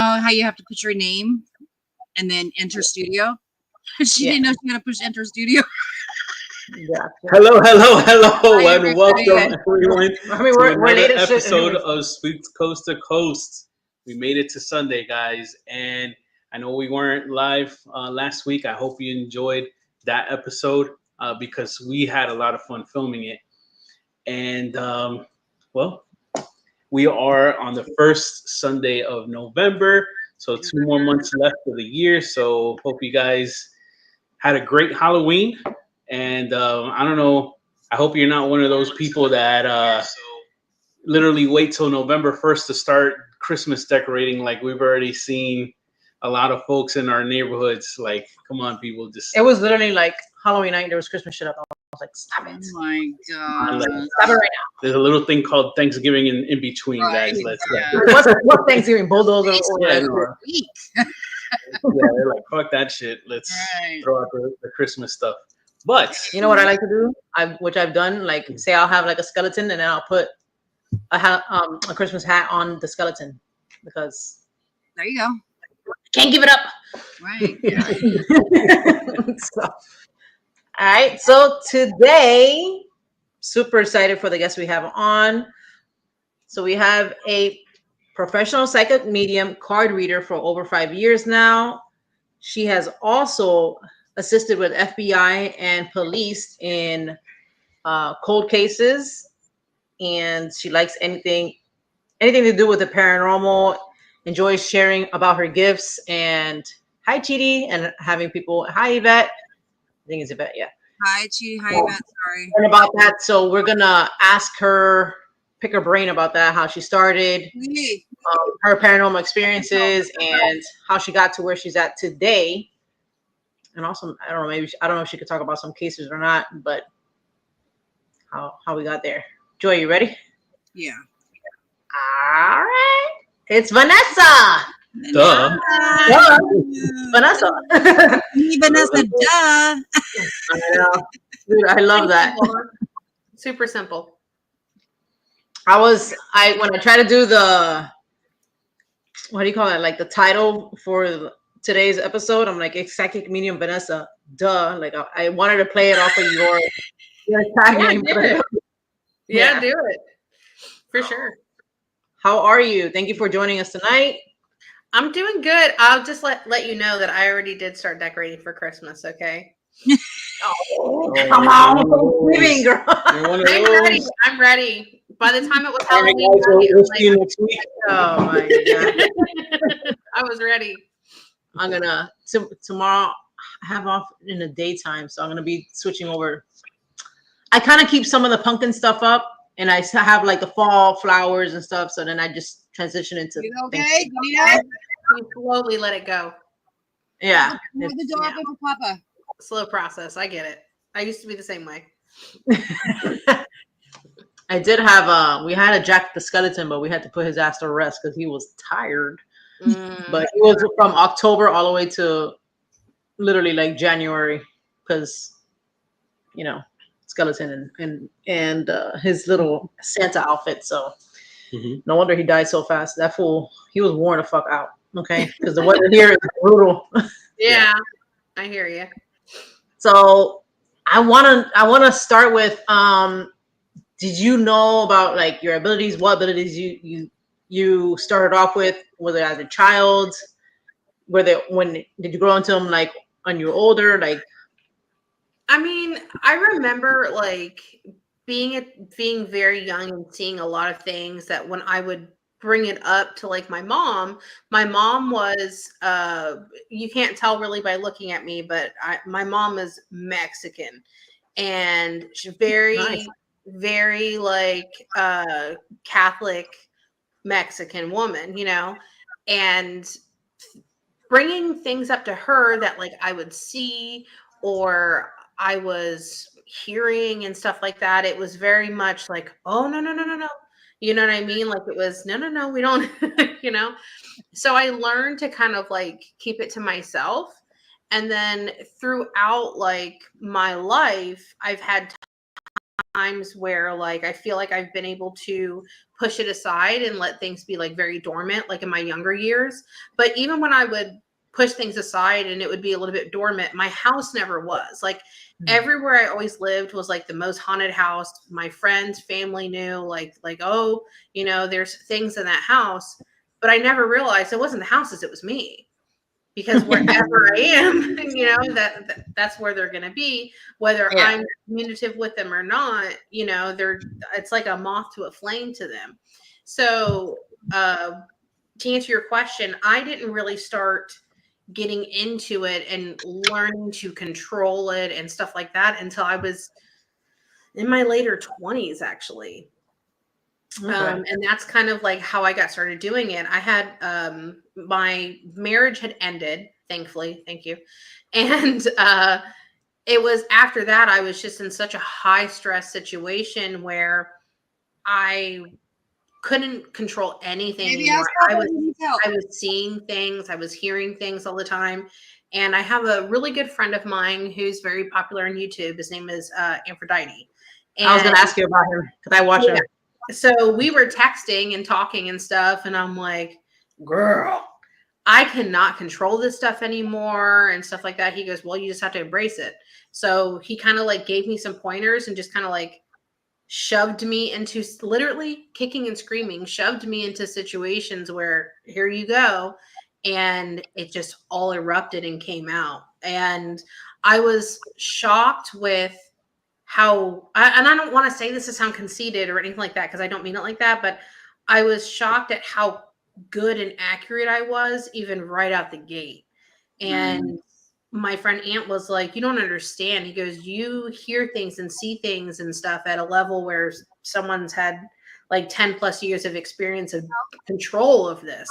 how you have to put your name and then enter studio? She didn't know she had to push enter studio. Yeah. Hello, and welcome everyone to another episode of Sweets Coast to Coast. We made it to Sunday, guys, and I know we weren't live last week. I hope you enjoyed that episode because we had a lot of fun filming it. And well, we are on the first Sunday of November, so 2 more months left of the year. So hope you guys had a great Halloween. And I don't know, I hope you're not one of those people that literally wait till November 1st to start Christmas decorating. Like we've already seen a lot of folks in our neighborhoods. Like, come on, people. It was literally like Halloween night. There was Christmas shit up. I was like, stop it. Oh my God. Stop it right now. There's a little thing called Thanksgiving in between, guys. Let's What's Thanksgiving? Bulldozer or whatever. Yeah, they're like, fuck that shit. Let's throw out the Christmas stuff. But you know what I like to do? Which I've done. Like, say I'll have like a skeleton, and then I'll put a Christmas hat on the skeleton because there you go. Can't give it up. Right. So, all right. So today, super excited for the guests we have on. So we have a professional psychic medium, card reader for over 5 years now. She has also assisted with FBI and police in cold cases, and she likes anything to do with the paranormal. Enjoys sharing about her gifts and hi Chidi, and having people hi Yvette. I think it's Yvette, yeah. Hi Chidi, hi Yvette. Sorry. And about that, so we're gonna ask her, pick her brain about that, how she started, her paranormal experiences, and how she got to where she's at today. And also, I don't know, I don't know if she could talk about some cases or not, but how we got there. Joy, you ready? Yeah. All right. It's Vanessa. Duh. Vanessa. Vanessa, duh. I know. Dude, I love that. Super simple. When I try to do the, what do you call it? Like the title for today's episode, I'm like, it's psychic medium Vanessa, duh. Like I wanted to play it off of your tag name. Yeah, do it. For sure. How are you? Thank you for joining us tonight. I'm doing good. I'll just let you know that I already did start decorating for Christmas, okay? Come on, living girl. I'm ready. By the time it was Halloween, we'll see you next week. Oh my God. I was ready. I'm gonna tomorrow have off in the daytime, so I'm gonna be switching over. I kind of keep some of the pumpkin stuff up, and I have like the fall flowers and stuff. So then I just transition into. You okay? You slowly let it go. Yeah. Hold the door open for Papa. Slow process. I get it. I used to be the same way. I did have we had a Jack the Skeleton, but we had to put his ass to rest because he was tired. But he was from October all the way to literally like January because, you know, skeleton and his little Santa outfit. So no wonder he died so fast. That fool, he was worn the fuck out. Okay, because the weather here is brutal. Yeah, I hear you. So I wanna start with did you know about like your abilities? What abilities you started off with? Was it as a child? When did you grow into them like when you were older? Like, I mean, I remember like being very young and seeing a lot of things that when I would bring it up to like my mom was you can't tell really by looking at me, but my mom is Mexican, and she's very nice. Very like Catholic Mexican woman, you know, and bringing things up to her that like I would see or I was hearing and stuff like that. It was very much like, oh, no. You know what I mean? Like it was, no, we don't, you know? So I learned to kind of like keep it to myself. And then throughout like my life, I've had times where like I feel like I've been able to push it aside and let things be like very dormant, like in my younger years. But even when I would push things aside and it would be a little bit dormant, my house never was. Like everywhere I always lived was like the most haunted house. My friends, family knew like, oh, you know, there's things in that house. But I never realized it wasn't the houses, it was me. Because wherever I am, you know, that's where they're going to be, whether I'm communicative with them or not, you know, it's like a moth to a flame to them. So to answer your question, I didn't really start getting into it and learning to control it and stuff like that until I was in my later 20s, actually. Okay. And that's kind of like how I got started doing it. I had my marriage had ended, thankfully, thank you. And it was after that I was just in such a high stress situation where I couldn't control anything anymore. I was seeing things, I was hearing things all the time. And I have a really good friend of mine who's very popular on YouTube. His name is 𝗟𝗶𝗘𝗀𝗘. And I was going to ask you about him because I watch him. So we were texting and talking and stuff. And I'm like, girl, I cannot control this stuff anymore and stuff like that. He goes, well, you just have to embrace it. So he kind of like gave me some pointers and just kind of like shoved me into, literally kicking and screaming, shoved me into situations where here you go. And it just all erupted and came out. And I was shocked with how, and I don't want to say this to sound conceited or anything like that, because I don't mean it like that, but I was shocked at how good and accurate I was, even right out the gate. And my friend Ant was like, you don't understand. He goes, you hear things and see things and stuff at a level where someone's had like 10 plus years of experience of control of this.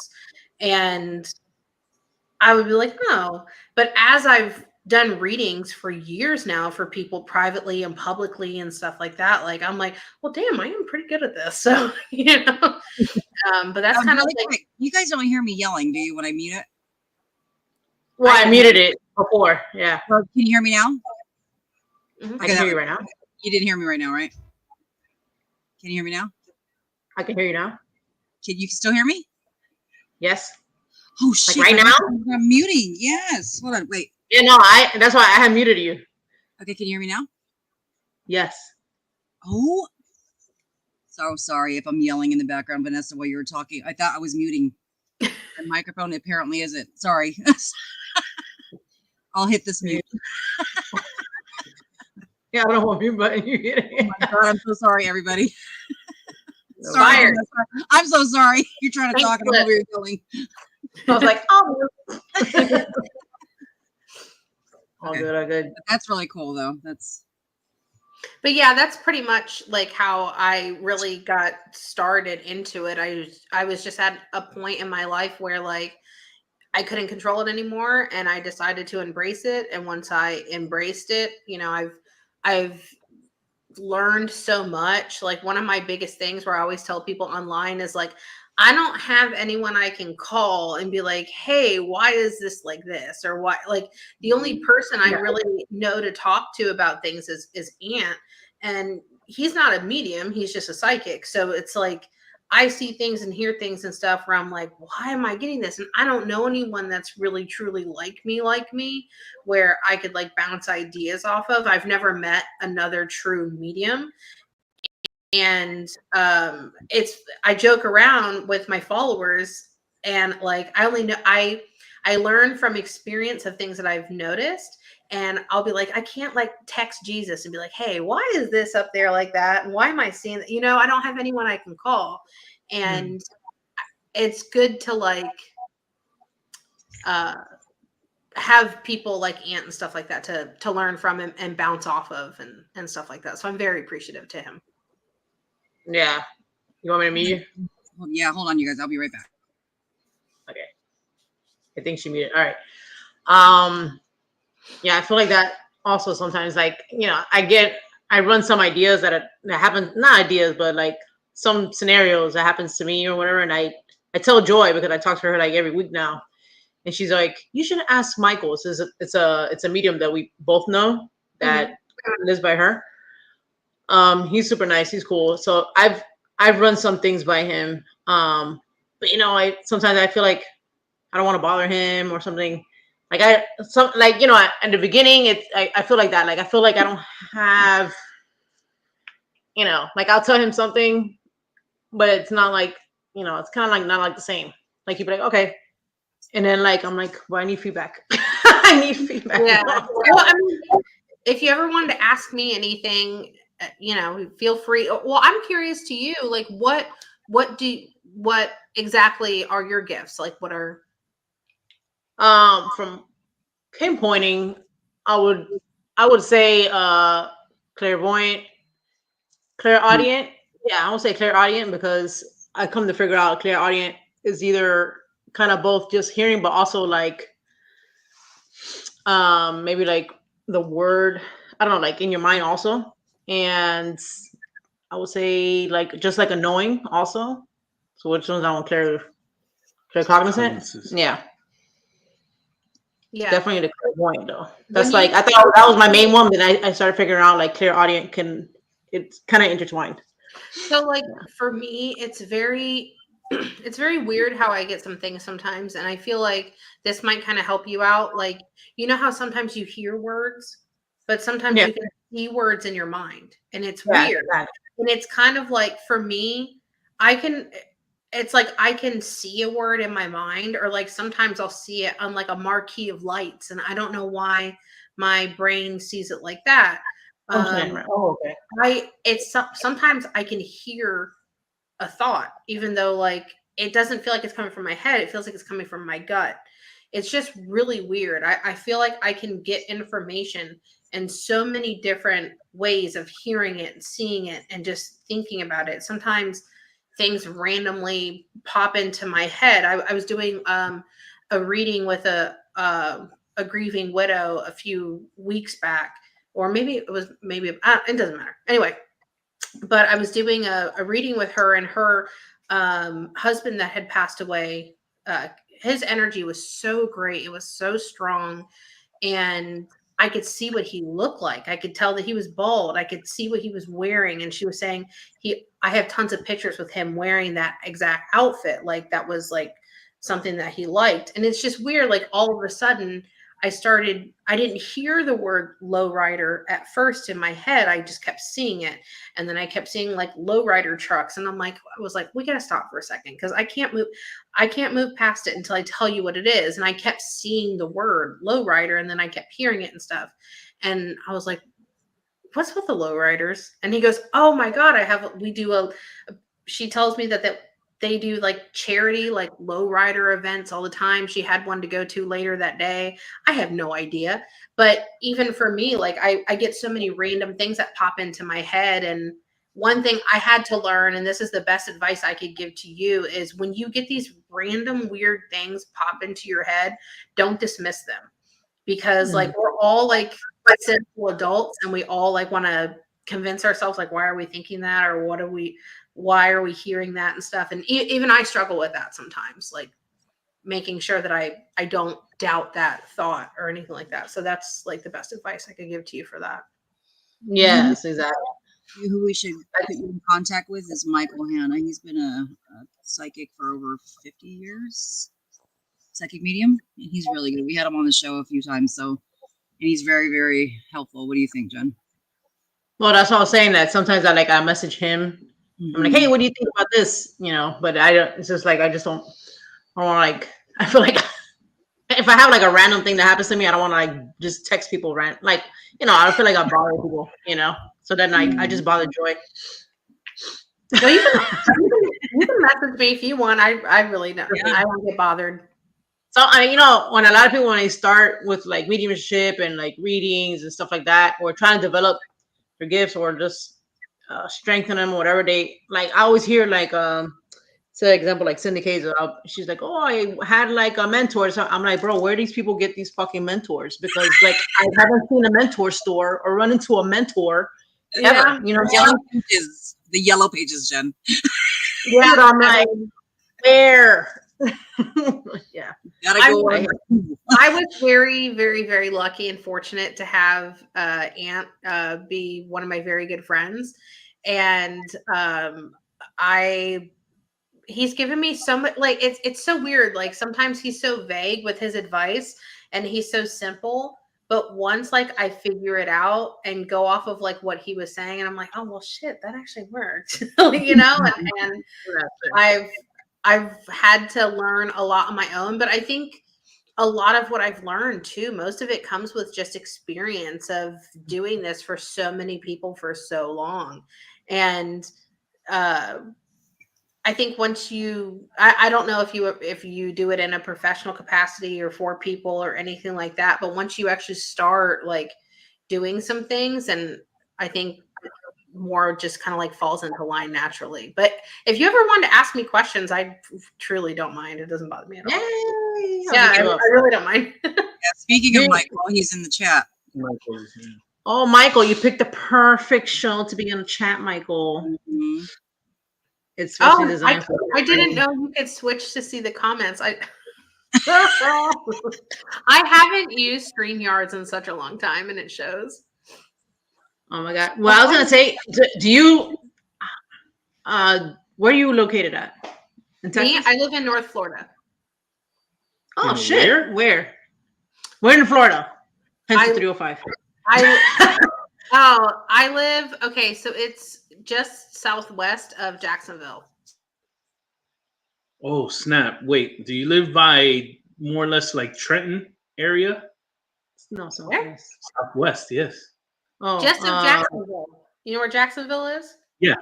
And I would be like, no. But as I've done readings for years now for people privately and publicly and stuff like that, like I'm like, well, damn, I am pretty good at this. So, you know, but that's kind of like, quick. You guys don't hear me yelling, do you, when I mute it? Well, I muted it before. Yeah. Can you hear me now? Mm-hmm. Okay, I can hear you right now. You didn't hear me right now, right? Can you hear me now? I can hear you now. Can you still hear me? Yes. Oh shit! Like right now? I'm muting. Yes. Hold on. Wait. Yeah, no, that's why I have muted you. Okay, can you hear me now? Yes. Oh. So sorry if I'm yelling in the background, Vanessa, while you were talking. I thought I was muting the microphone. Apparently isn't. Sorry. I'll hit this mute. Yeah, I don't know what mute button you hit. Oh my God, I'm so sorry, everybody. Sorry. I'm so sorry. You're trying to talk and I'm over here yelling. I was like, oh. All good, all good. That's really cool, though. But yeah, that's pretty much like how I really got started into it. I was just at a point in my life where like I couldn't control it anymore, and I decided to embrace it. And once I embraced it, you know, I've learned so much. Like one of my biggest things where I always tell people online is like, I don't have anyone I can call and be like, hey, why is this like this? Or why, like the only person I really know to talk to about things is Ant. And he's not a medium. He's just a psychic. So it's like, I see things and hear things and stuff where I'm like, why am I getting this? And I don't know anyone that's really truly like me, where I could like bounce ideas off of. I've never met another true medium. And I joke around with my followers, and like I only know I learn from experience of things that I've noticed, and I'll be like, I can't like text Jesus and be like, hey, why is this up there like that? And why am I seeing that? You know, I don't have anyone I can call. And it's good to like have people like Ant and stuff like that to learn from him and bounce off of and stuff like that. So I'm very appreciative to him. Yeah. You want me to meet you? Yeah, hold on, you guys. I'll be right back. Okay. I think she muted. All right. Yeah, I feel like that also sometimes, like, you know, I run some ideas that happen, not ideas, but like some scenarios that happens to me or whatever. And I tell Joy, because I talk to her like every week now. And she's like, you should ask Michael. It's a medium that we both know that lives by her. He's super nice. He's cool. So I've run some things by him. But you know, sometimes I feel like I don't want to bother him or something. Like you know, at the beginning, I feel like that. Like I feel like I don't have, you know, like I'll tell him something, but it's not like, you know, it's kind of like not like the same. Like he'd be like, okay, and then like I'm like, well, I need feedback. I need feedback. Yeah. Well, I mean, if you ever wanted to ask me anything, you know, feel free. Well, I'm curious to you, like what exactly are your gifts? Like what are from pinpointing, I would say clairvoyant, clairaudient. Yeah, I would say clairaudient because I come to figure out clairaudient is either kind of both just hearing, but also like maybe like the word, I don't know, like in your mind also. And I would say like just like a knowing also. So which one's that one? Claircognizant? Yeah. yeah. Definitely the clairvoyant though. That's like, I thought that was my main one, but I started figuring out like clairaudient it's kind of intertwined. So like for me, it's very weird how I get some things sometimes. And I feel like this might kind of help you out. Like, you know how sometimes you hear words, but sometimes you can see words in your mind and it's weird. Exactly. And it's kind of like, for me, it's like I can see a word in my mind, or like sometimes I'll see it on like a marquee of lights, and I don't know why my brain sees it like that. Okay. Sometimes I can hear a thought, even though like it doesn't feel like it's coming from my head. It feels like it's coming from my gut. It's just really weird. I feel like I can get information in so many different ways of hearing it and seeing it and just thinking about it. Sometimes things randomly pop into my head. I was doing a reading with a grieving widow a few weeks back, or maybe it doesn't matter. Anyway, but I was doing a reading with her, and her husband that had passed away, his energy was so great. It was so strong. And I could see what he looked like. I could tell that he was bald. I could see what he was wearing. And she was saying I have tons of pictures with him wearing that exact outfit. Like that was like something that he liked. And it's just weird. Like all of a sudden I didn't hear the word lowrider at first in my head. I just kept seeing it. And then I kept seeing like lowrider trucks. And I was like, we got to stop for a second, because I can't move past it until I tell you what it is. And I kept seeing the word lowrider, and then I kept hearing it and stuff. And I was like, what's with the lowriders? And he goes, oh my God, she tells me that they do like charity, like lowrider events all the time. She had one to go to later that day. I have no idea. But even for me, like I get so many random things that pop into my head. And one thing I had to learn, and this is the best advice I could give to you, is when you get these random weird things pop into your head, don't dismiss them. Because like we're all like simple adults, and we all like want to convince ourselves like, why are we thinking that, or why are we hearing that and stuff. And even I struggle with that sometimes, like making sure that I don't doubt that thought or anything like that. So that's like the best advice I could give to you for that. Yes, exactly. Who we should put you in contact with is Michael Hanna. He's been a psychic for over 50 years, psychic medium, and he's really good. We had him on the show a few times, and he's very, very helpful. What do you think, Jen? Well, that's what I was saying, that sometimes I message him. I'm like, hey, what do you think about this? You know, but it's just like, I don't want to I feel like if I have like a random thing that happens to me, I don't want to like just text people I don't feel like I bother people, so then I just bother Joy. So you can message me if you want. I really don't. Yeah. I don't get bothered. So when a lot of people, when they start with like mediumship and like readings and stuff like that, or trying to develop their gifts or just strengthen them, whatever I always hear say example like Cindy Kayser, she's like, oh, I had like a mentor. So I'm like, bro, where do these people get these fucking mentors? Because like I haven't seen a mentor store or run into a mentor ever. The yellow pages, Jen. Yeah, I'm like, where? Yeah. Gotta go on. I was very, very, very lucky and fortunate to have Aunt be one of my very good friends, and he's given me so much. Like it's so weird. Like sometimes he's so vague with his advice, and he's so simple. But once like I figure it out and go off of like what he was saying, and I'm like, oh well, shit, that actually worked, you know. And I've had to learn a lot on my own, but I think a lot of what I've learned too, most of it comes with just experience of doing this for so many people for so long. And I think once I don't know if you do it in a professional capacity or for people or anything like that, but once you actually start like doing some things, and I think more just kind of like falls into line naturally. But if you ever wanted to ask me questions, I truly don't mind. It doesn't bother me at all. Yeah, I really don't mind. Yeah, speaking of Michael, he's in the chat. Oh, Michael, you picked the perfect show to be in the chat, Michael. Mm-hmm. It's especially designed for I didn't know you could switch to see the comments. I haven't used StreamYards in such a long time, and it shows. Oh my God. Well, I was gonna say, do you where are you located at? In Texas? Me, I live in North Florida. Oh shit. Where? We're in Florida. Hence the 305. I live, okay, so it's just southwest of Jacksonville. Oh snap! Wait, do you live by more or less like Trenton area? No, southwest. Southwest, yes. Oh, just of Jacksonville. You know where Jacksonville is? Yeah.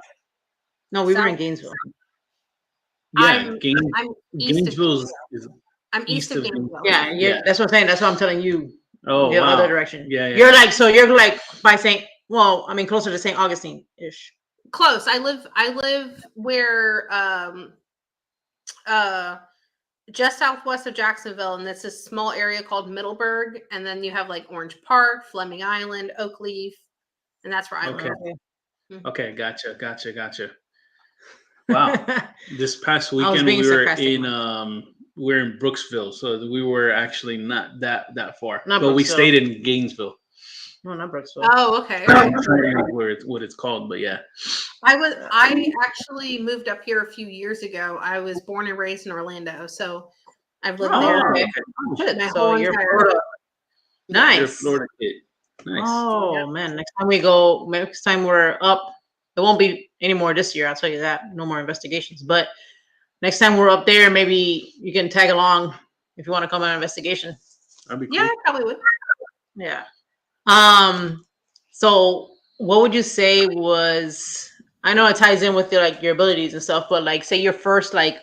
No, we were in Gainesville. Yeah, I'm Gainesville is. I'm east of Gainesville. Yeah, that's what I'm saying. That's what I'm telling you. Oh, the other direction. Yeah. You're like by St. Well, I mean closer to St. Augustine ish. Close. I live where just southwest of Jacksonville, and it's a small area called Middleburg, and then you have like Orange Park, Fleming Island, Oakleaf, and that's where I live. Okay, gotcha. Wow. This past weekend we were in Brooksville, so we were actually not that far. But we stayed in Gainesville. No, not Brooksville. Oh, okay. I'm trying to remember what it's called, but yeah. I actually moved up here a few years ago. I was born and raised in Orlando, so I've lived there. Okay. So you're Florida. Nice. You're a Florida kid. Nice. Oh man, next time we're up, it won't be anymore this year, I'll tell you that. No more investigations. But next time we're up there, maybe you can tag along if you want to come on an investigation. That'd be cool. Yeah, I probably would. Yeah. So what would you say was, I know it ties in with your abilities and stuff, but like say your first like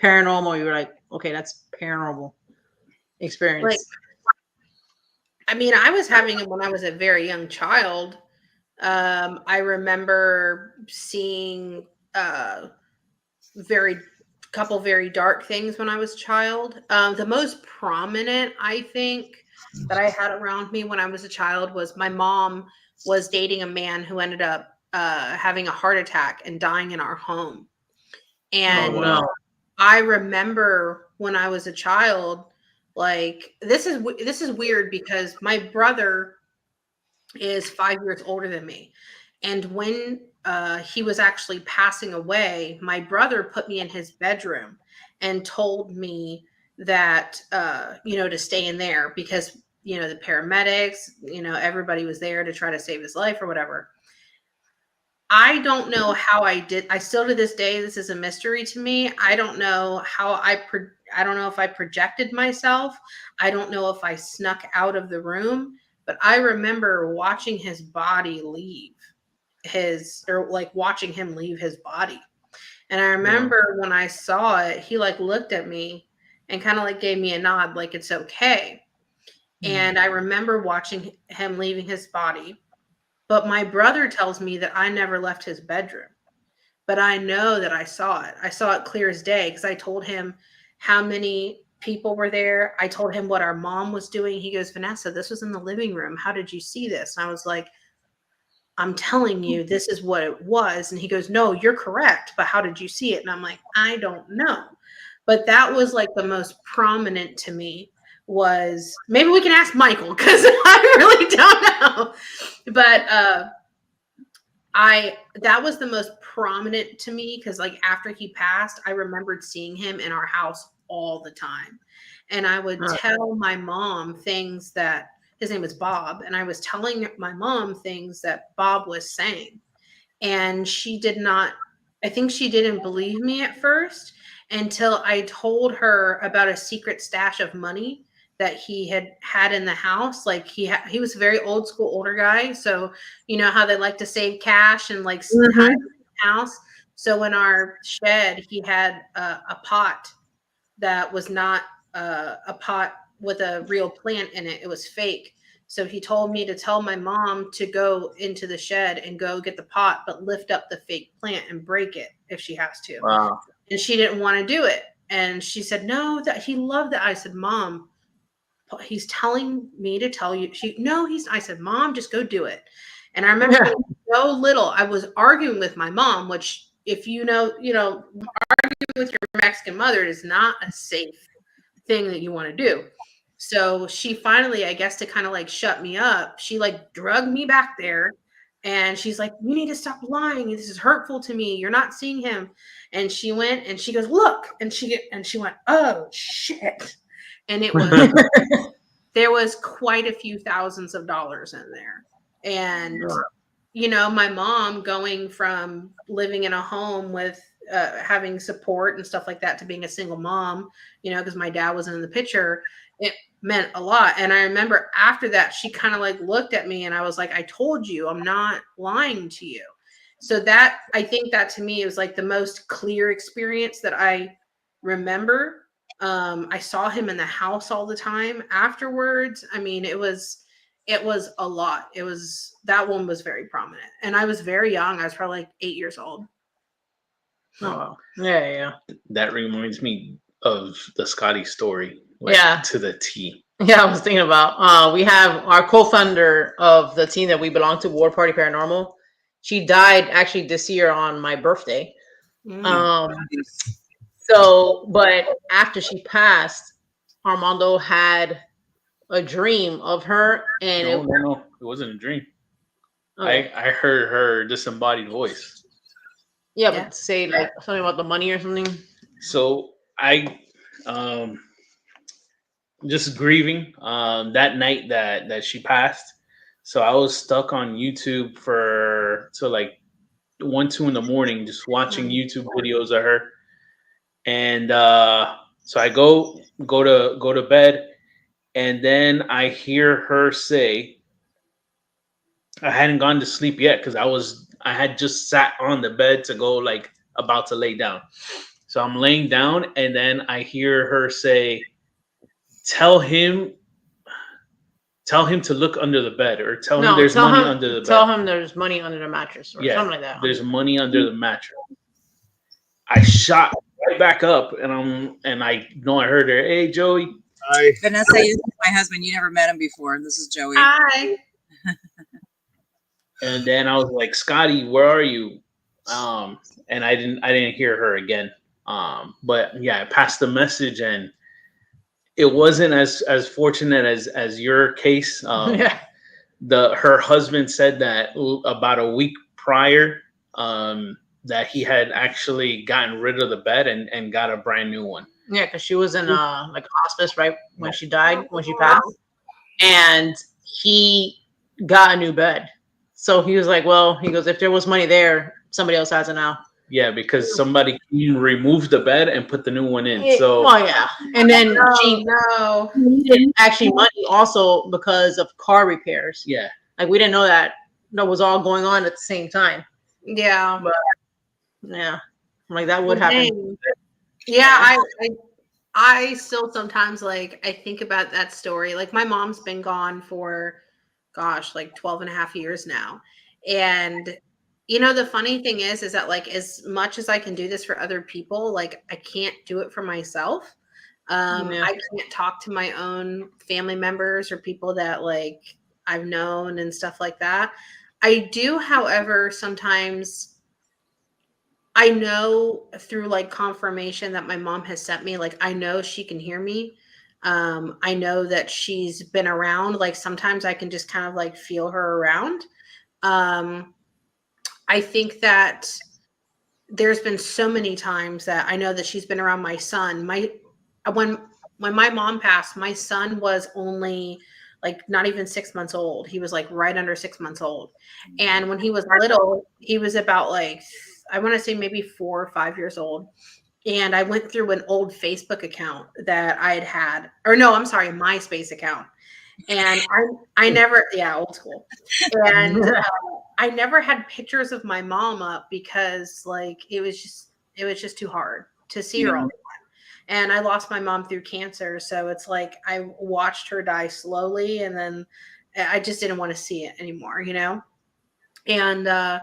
paranormal, you were like, okay, that's paranormal experience. Like, I mean, I was having it when I was a very young child. I remember seeing couple very dark things when I was a child. The most prominent, I think, that I had around me when I was a child was my mom was dating a man who ended up having a heart attack and dying in our home. And I remember when I was a child, like this is weird because my brother is 5 years older than me. And when he was actually passing away, my brother put me in his bedroom and told me that, to stay in there because, the paramedics, everybody was there to try to save his life or whatever. I don't know how I did. I still to this day, this is a mystery to me. I don't know how I don't know if I projected myself. I don't know if I snuck out of the room, but I remember watching his body leave watching him leave his body. And I remember when I saw it, he looked at me and kind of gave me a nod, like it's okay. And I remember watching him leaving his body. But my brother tells me that I never left his bedroom. But I know that I saw it. I saw it clear as day because I told him how many people were there. I told him what our mom was doing. He goes, Vanessa, this was in the living room. How did you see this? And I was like, I'm telling you, this is what it was. And he goes, no, you're correct. But how did you see it? And I'm like, I don't know. but that was like the most prominent to me. Was maybe we can ask Michael because I really don't know, but that was the most prominent to me because like after he passed, I remembered seeing him in our house all the time. And I would tell my mom things that his name was Bob, and I was telling my mom things that Bob was saying. And she did not, I think she didn't believe me at first until I told her about a secret stash of money that he had in the house. Like he was a very old school older guy, so you know how they like to save cash and like hide in the house. So in our shed he had a pot that was not a pot with a real plant in it. It was fake. So he told me to tell my mom to go into the shed and go get the pot, but lift up the fake plant and break it if she has to. Wow. And she didn't want to do it. And she said, no, that he loved that. I said, Mom, he's telling me to tell you. I said, Mom, just go do it. And I remember being so little, I was arguing with my mom, which if you know, arguing with your Mexican mother is not a safe thing that you want to do. So she finally, I guess to kind of like shut me up, she like drugged me back there and she's like, you need to stop lying. This is hurtful to me. You're not seeing him. And she went and she goes, look. And she went, oh shit. And it was, there was quite a few thousands of dollars in there. And, you know, my mom going from living in a home with having support and stuff like that to being a single mom, you know, because my dad wasn't in the picture, it meant a lot. And I remember after that, she kind of like looked at me and I was like, I told you, I'm not lying to you. So that, I think that to me, it was like the most clear experience that I remember. I saw him in the house all the time afterwards. I mean, it was a lot. That one was very prominent. And I was very young. I was probably like 8 years old. Oh, wow. Yeah. That reminds me of the Scotty story. To the T. Yeah, I was thinking about, we have our co-founder of the team that we belong to, War Party Paranormal. She died actually this year on my birthday. So, but after she passed, Armando had a dream of her, and no, it wasn't a dream. Okay. I heard her disembodied voice. Yeah, but say like something about the money or something. So I just grieving that night that she passed. So I was stuck on YouTube till like 1, 2 in the morning, just watching YouTube videos of her. And so I go to bed, and then I hear her say, I hadn't gone to sleep yet because I had just sat on the bed to go like about to lay down. So I'm laying down, and then I hear her say, tell him to look under the bed, or tell him there's money under the bed. Tell him there's money under the mattress, or something like that. There's money under the mattress. I shot right back up, and I know I heard her. Hey, Joey. Hi. Vanessa is my husband. You never met him before. This is Joey. Hi. And then I was like, Scotty, where are you? And I didn't hear her again. But yeah, I passed the message, and it wasn't as fortunate as your case. Her husband said that about a week prior, that he had actually gotten rid of the bed and got a brand new one. Yeah, because she was in like hospice right when she died, when she passed, and he got a new bed. So he was like, well, he goes, if there was money there, somebody else has it now. Yeah, because somebody removed the bed and put the new one in. So and then she needed actually money also because of car repairs. Yeah, like we didn't know that was all going on at the same time. Yeah, but like that would happen. Yeah, I still sometimes like I think about that story. Like my mom's been gone for like 12 and a half years now. And you know, the funny thing is that like as much as I can do this for other people, like I can't do it for myself. I can't talk to my own family members or people that like I've known and stuff like that. I do, however, sometimes I know through like confirmation that my mom has sent me, like I know she can hear me. I know that she's been around. Like sometimes I can just kind of like feel her around. I think that there's been so many times that I know that she's been around my son. When my mom passed, my son was only like not even 6 months old. He was like right under 6 months old. And when he was little, he was about like, I want to say maybe 4 or 5 years old. And I went through an old Facebook account that I had, or no, I'm sorry, MySpace account. And I never, yeah, old school. And I never had pictures of my mom up because like it was just too hard to see her all the time. And I lost my mom through cancer, so it's like I watched her die slowly, and then I just didn't want to see it anymore, you know. And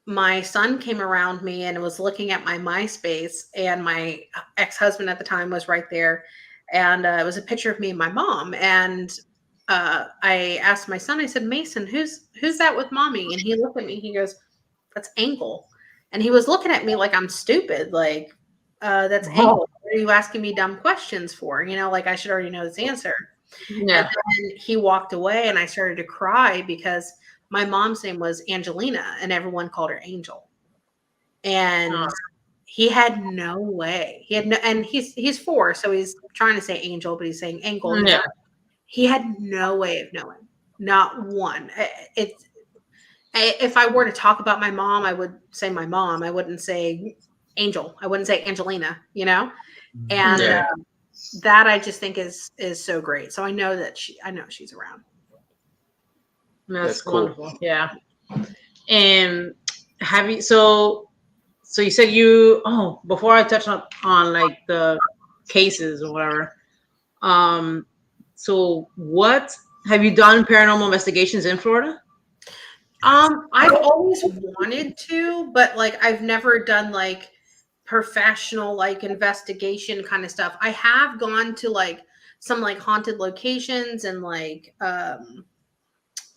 my son came around me and was looking at my MySpace, and my ex-husband at the time was right there, and it was a picture of me and my mom. And I asked my son, I said, Mason, who's that with mommy? And he looked at me, he goes, that's ङ्gl. And he was looking at me like I'm stupid, like that's ङ्gl. What are you asking me dumb questions for? You know, like I should already know this answer. Yeah. And then he walked away, and I started to cry because my mom's name was Angelina, and everyone called her Angel. And he had no way. He had no, and he's 4, so he's trying to say Angel, but he's saying ङ्gl. Yeah. He had no way of knowing, not one. If I were to talk about my mom, I would say my mom. I wouldn't say Angel. I wouldn't say Angelina, you know? And that I just think is so great. So I know that I know she's around. That's cool. Wonderful. Yeah. And have you, so you said before I touch on like the cases or whatever, so what have you done paranormal investigations in Florida? I've always wanted to, but like I've never done like professional like investigation kind of stuff. I have gone to like some like haunted locations and like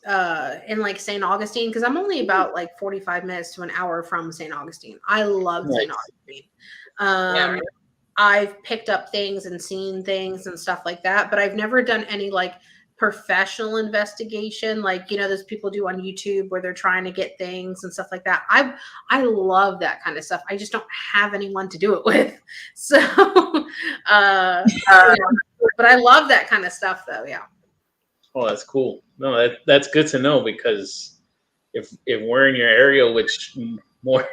in like St. Augustine, because I'm only about like 45 minutes to an hour from St. Augustine. I love St. Augustine. I've picked up things and seen things and stuff like that, but I've never done any like professional investigation, like, you know, those people do on YouTube where they're trying to get things and stuff like that. I love that kind of stuff. I just don't have anyone to do it with. So, but I love that kind of stuff though. Yeah. Oh, that's cool. No, that's good to know, because if we're in your area, which more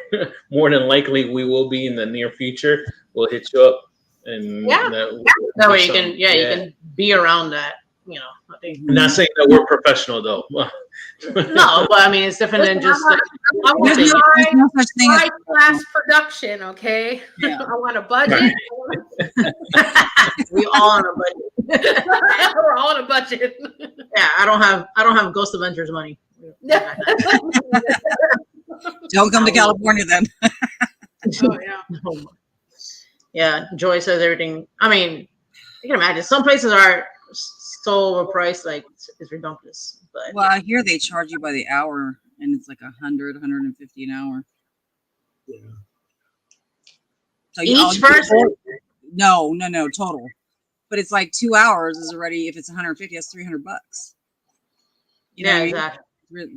than likely we will be in the near future, we'll hit you up, and that way you can be around that. You know, I'm not saying that we're professional though. No, but I mean it's different than just. I want no such thing as high-class production. Okay, yeah. I want a budget. We all on a budget. We're all on a budget. Yeah, I don't have Ghost Adventures money. Don't come to California then. Oh yeah. Yeah, Joy says everything. I mean, you can imagine some places are so overpriced, like it's ridiculous. But well, I hear they charge you by the hour, and it's like 100, 150 an hour. Yeah. So each person? No, total. But it's like 2 hours is already, if it's 150, that's $300. Exactly.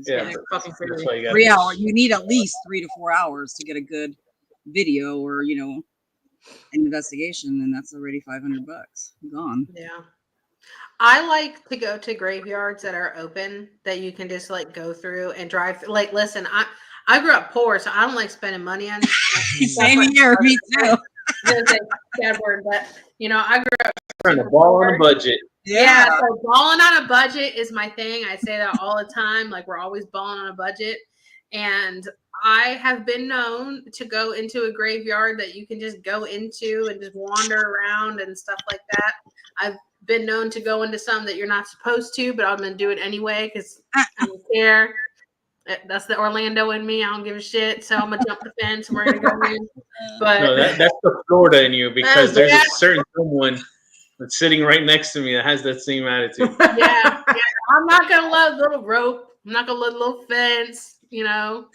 Yeah, fucking crazy. 3 hours. You need at least 3 to 4 hours to get a good video or, you know, an investigation, and that's already $500 gone. Yeah. I like to go to graveyards that are open, that you can just like go through and drive. Like, listen, I grew up poor, so I don't like spending money on. Same here, me too. Bad word, but you know, I grew up trying to ball on a budget. Yeah, so balling on a budget is my thing. I say that all the time. Like, we're always balling on a budget, and I have been known to go into a graveyard that you can just go into and just wander around and stuff like that. I've been known to go into some that you're not supposed to, but I'm going to do it anyway because I don't care. That's the Orlando in me. I don't give a shit. So I'm going to jump the fence and we're going to go in. But no, that's the Florida in you, because there's a certain someone that's sitting right next to me that has that same attitude. Yeah. I'm not going to let a little rope. I'm not going to let a little fence. you know,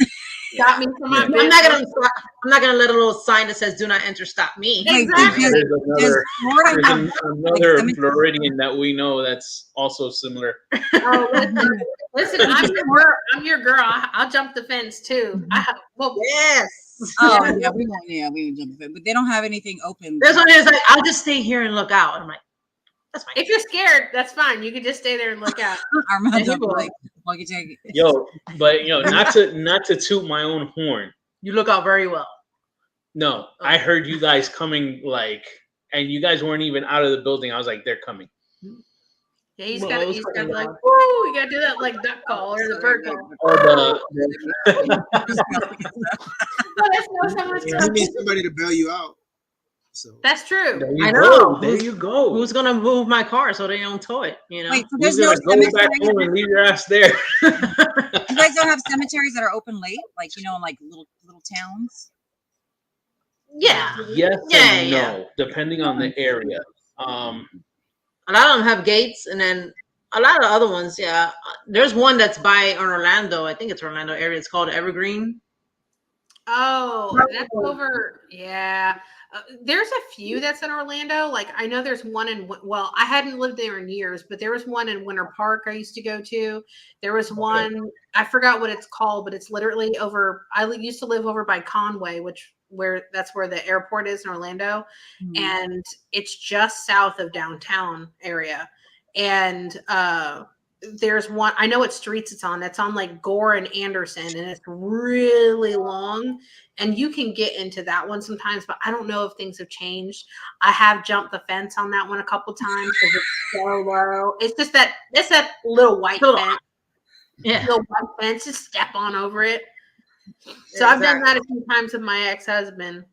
got me from my. I'm not gonna let a little sign that says "Do not enter" stop me. Exactly. There's another Floridian that we know that's also similar. Oh, listen, I'm your girl. I'll jump the fence too. Yes. Oh yeah, we won't jump the fence, but they don't have anything open. There's one that's like, I'll just stay here and look out. I'm like, that's fine. If you're scared, that's fine. You can just stay there and look out. Yo, but not to toot my own horn. You look out very well. No, I heard you guys coming, and you guys weren't even out of the building. I was like, they're coming. Yeah, he's got like, woo, you gotta do that like duck call or the bird call. You need somebody to bail you out. So that's true. I know. There you go. Who's gonna move my car so they don't tow it? You know. Wait, so there's no go back home and leave your ass there. You guys don't have cemeteries that are open late, in like little towns. Yeah. Yes. And no, depending on the area. A lot of them have gates, and then a lot of other ones, yeah. There's one that's by Orlando. I think it's Orlando area. It's called Evergreen. Oh, that's over. Yeah. There's a few that's in Orlando. Like, I know there's one I hadn't lived there in years, but there was one in Winter Park I used to go to. There was one, I forgot what it's called, but it's literally over. I used to live over by Conway, that's where the airport is in Orlando. Mm-hmm. And it's just south of downtown area. And there's one, I know what streets it's on. It's on like Gore and Anderson, and it's really long. And you can get into that one sometimes, but I don't know if things have changed. I have jumped the fence on that one a couple times because it's so low. It's just that little white fence. Yeah. Little white fence, just step on over it. So I've done that a few times with my ex-husband,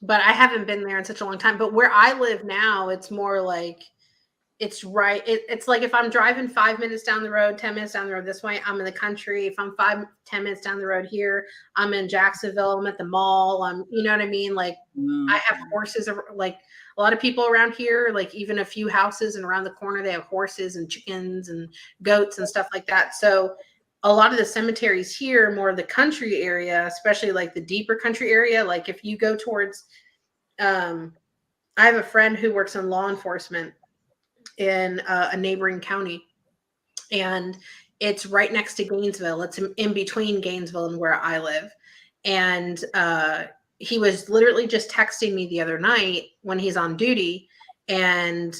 but I haven't been there in such a long time. But where I live now, it's more like it's right. It's like if I'm driving 5 minutes down the road, 10 minutes down the road this way, I'm in the country. If I'm 5-10 minutes down the road here, I'm in Jacksonville. I'm at the mall. You know what I mean? Like I have horses. Like a lot of people around here, like even a few houses and around the corner, they have horses and chickens and goats and stuff like that. So a lot of the cemeteries here, more of the country area, especially like the deeper country area. Like if you go towards, I have a friend who works in law enforcement in a neighboring county, and it's right next to Gainesville. It's in between Gainesville and where I live. And he was literally just texting me the other night when he's on duty, and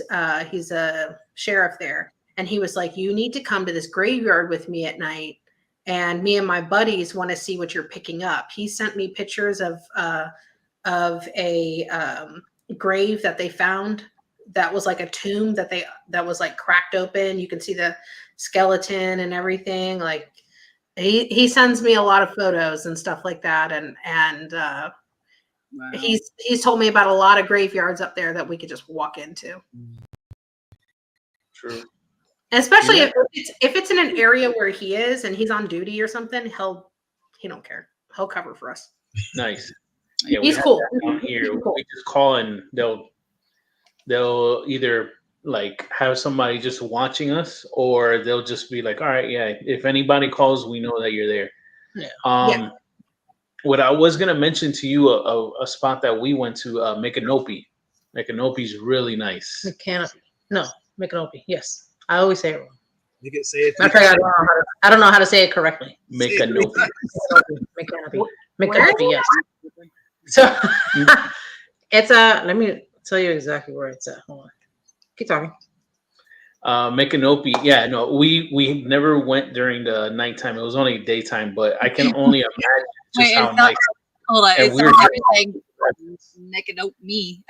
he's a sheriff there. And he was like, you need to come to this graveyard with me at night. And me and my buddies want to see what you're picking up. He sent me pictures of a grave that they found that was like a tomb that was like cracked open. You can see the skeleton and everything. Like he sends me a lot of photos and stuff like that. And wow. He's told me about a lot of graveyards up there that we could just walk into. True. Especially if it's in an area where he is and he's on duty or something, he don't care. He'll cover for us. Nice. Yeah, he's cool. Here, we just call and they'll either like have somebody just watching us, or they'll just be like, all right, yeah, if anybody calls, we know that you're there. Yeah. What I was gonna mention to you, a spot that we went to, 𝗵𝗏𝗽𝗃. 𝗵𝗏𝗃's really nice. 𝗵𝗏𝗽𝗃. Yes. I always say it wrong. You can say it. I don't know how to say it correctly. 𝗵𝗏𝗽𝗃. 𝗵𝗏𝗽𝗃, yes. So it's let me tell you exactly where it's at. Hold on. Keep talking. 𝗵𝗏𝗽𝗃. Yeah, no, we never went during the nighttime. It was only daytime, but I can only imagine just how nice. Hold on, it's saying 𝗵𝗏𝗽𝗃.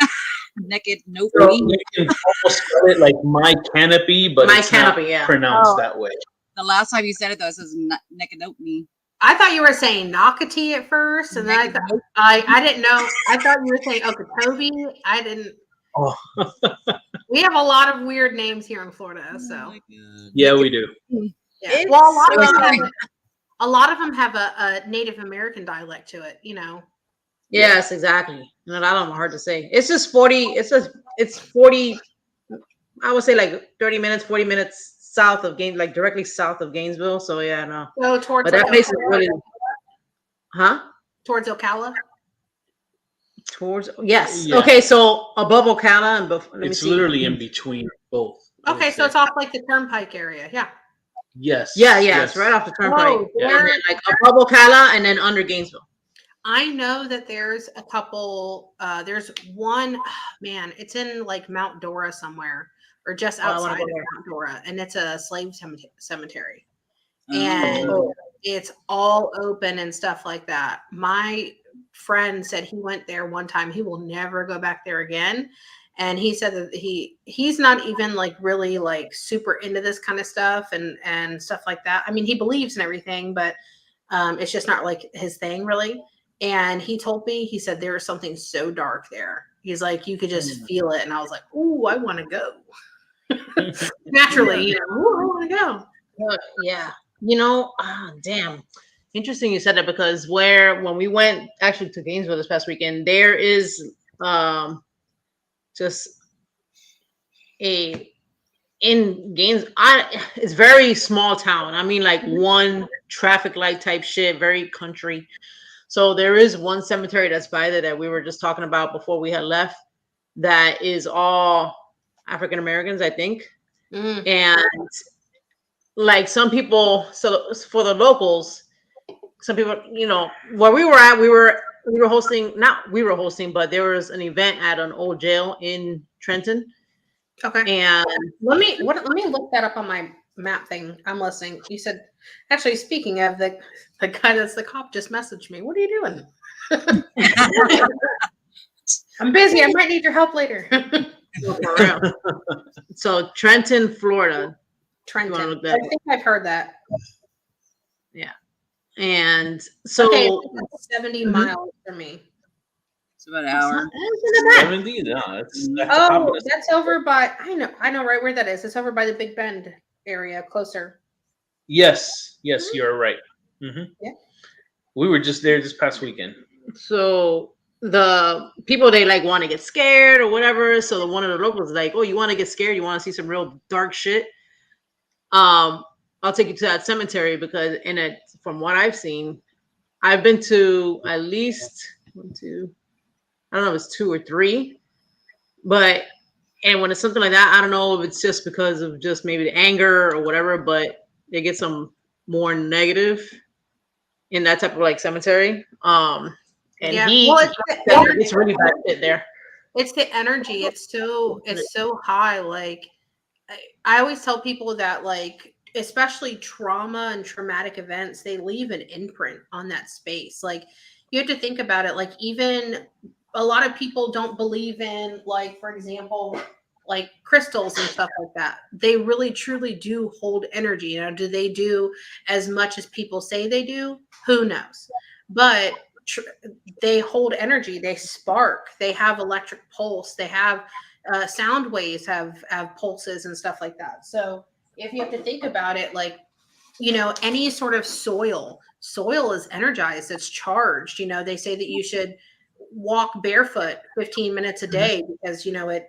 𝗵𝗏𝗃. So you can almost spell it like my canopy, but it's not pronounced that way. The last time you said it though, it says 𝗵𝗏𝗽𝗃. I thought you were saying Nocatee at first, and then I didn't know. I thought you were saying Okeechobee. I didn't. Oh. We have a lot of weird names here in Florida, so yeah, we do. Yeah. Well, a lot of them have a Native American dialect to it, you know. Yes, exactly. And a lot of them are hard to say. It's just 40. It's 40. I would say like 30 minutes, 40 minutes south of like directly south of Gainesville. So yeah, no. So towards But that like place is Ocala? really, huh? Towards 𝗟𝗏𝗃. Towards, yes. Yeah. Okay, so above 𝗟𝗏𝗃 and let me It's see. literally in between both. I would Okay, so say. it's off like the Turnpike area. Yeah. Yes. Yeah, yes. it's right off the turnpike. Oh, And then, like above 𝗟𝗏𝗃 and then under Gainesville. I know that there's a couple. There's one, man. It's in like Mount Dora somewhere, or just outside of Mount Dora, and it's a slave cemetery, and it's all open and stuff like that. My friend said he went there one time. He will never go back there again. And he said that he's not even like really like super into this kind of stuff and stuff like that. I mean, he believes in everything, but it's just not like his thing really. And he told me, he said there is something so dark there. He's like, you could just feel it. And I was like, ooh, I want to go. Naturally, you know, ooh, I want to go. Yeah. You know, damn. Interesting you said that, because when we went actually to Gainesville this past weekend, there is just in Gainesville, it's very small town. I mean, like one traffic light type shit, very country. So there is one cemetery that's by there that we were just talking about before we had left, that is all African Americans, I think. And like some people, so for the locals, some people, you know, where we were at, we were hosting, not we were hosting, but there was an event at an old jail in Trenton. Okay. And let me look that up on my map thing. I'm listening. You said, actually, speaking of the guy that's the cop just messaged me. What are you doing? I'm busy. I might need your help later. For real. So Trenton, Florida. Trenton. I think I've heard that. Yeah. And so okay, it's 70 miles from me. It's about an hour. 70? No, that's that's over by, I know right where that is. It's over by the Big Bend area, closer. Yes, you're right. Yeah. We were just there this past weekend. So the people, they like want to get scared or whatever. So one of the locals is like, oh, you want to get scared? You want to see some real dark shit? I'll take you to that cemetery, because from what I've seen, I've been to at least I don't know if it's 2 or 3, and when it's something like that, I don't know if it's just because of just maybe the anger or whatever, but they get some more negative in that type of like cemetery. And yeah. it's really bad shit there. It's the energy. It's so high. Like I always tell people that, like, especially trauma and traumatic events, they leave an imprint on that space. Like, you have to think about it. Like, even a lot of people don't believe in, like, for example, like crystals and stuff like that. They really truly do hold energy. You know, do they do as much as people say they do? Who knows? But they hold energy. They spark. They have electric pulse. They have sound waves, have pulses and stuff like that. So if you have to think about it, like, you know, any sort of soil is energized. It's charged. You know, they say that you should walk barefoot 15 minutes a day because, you know,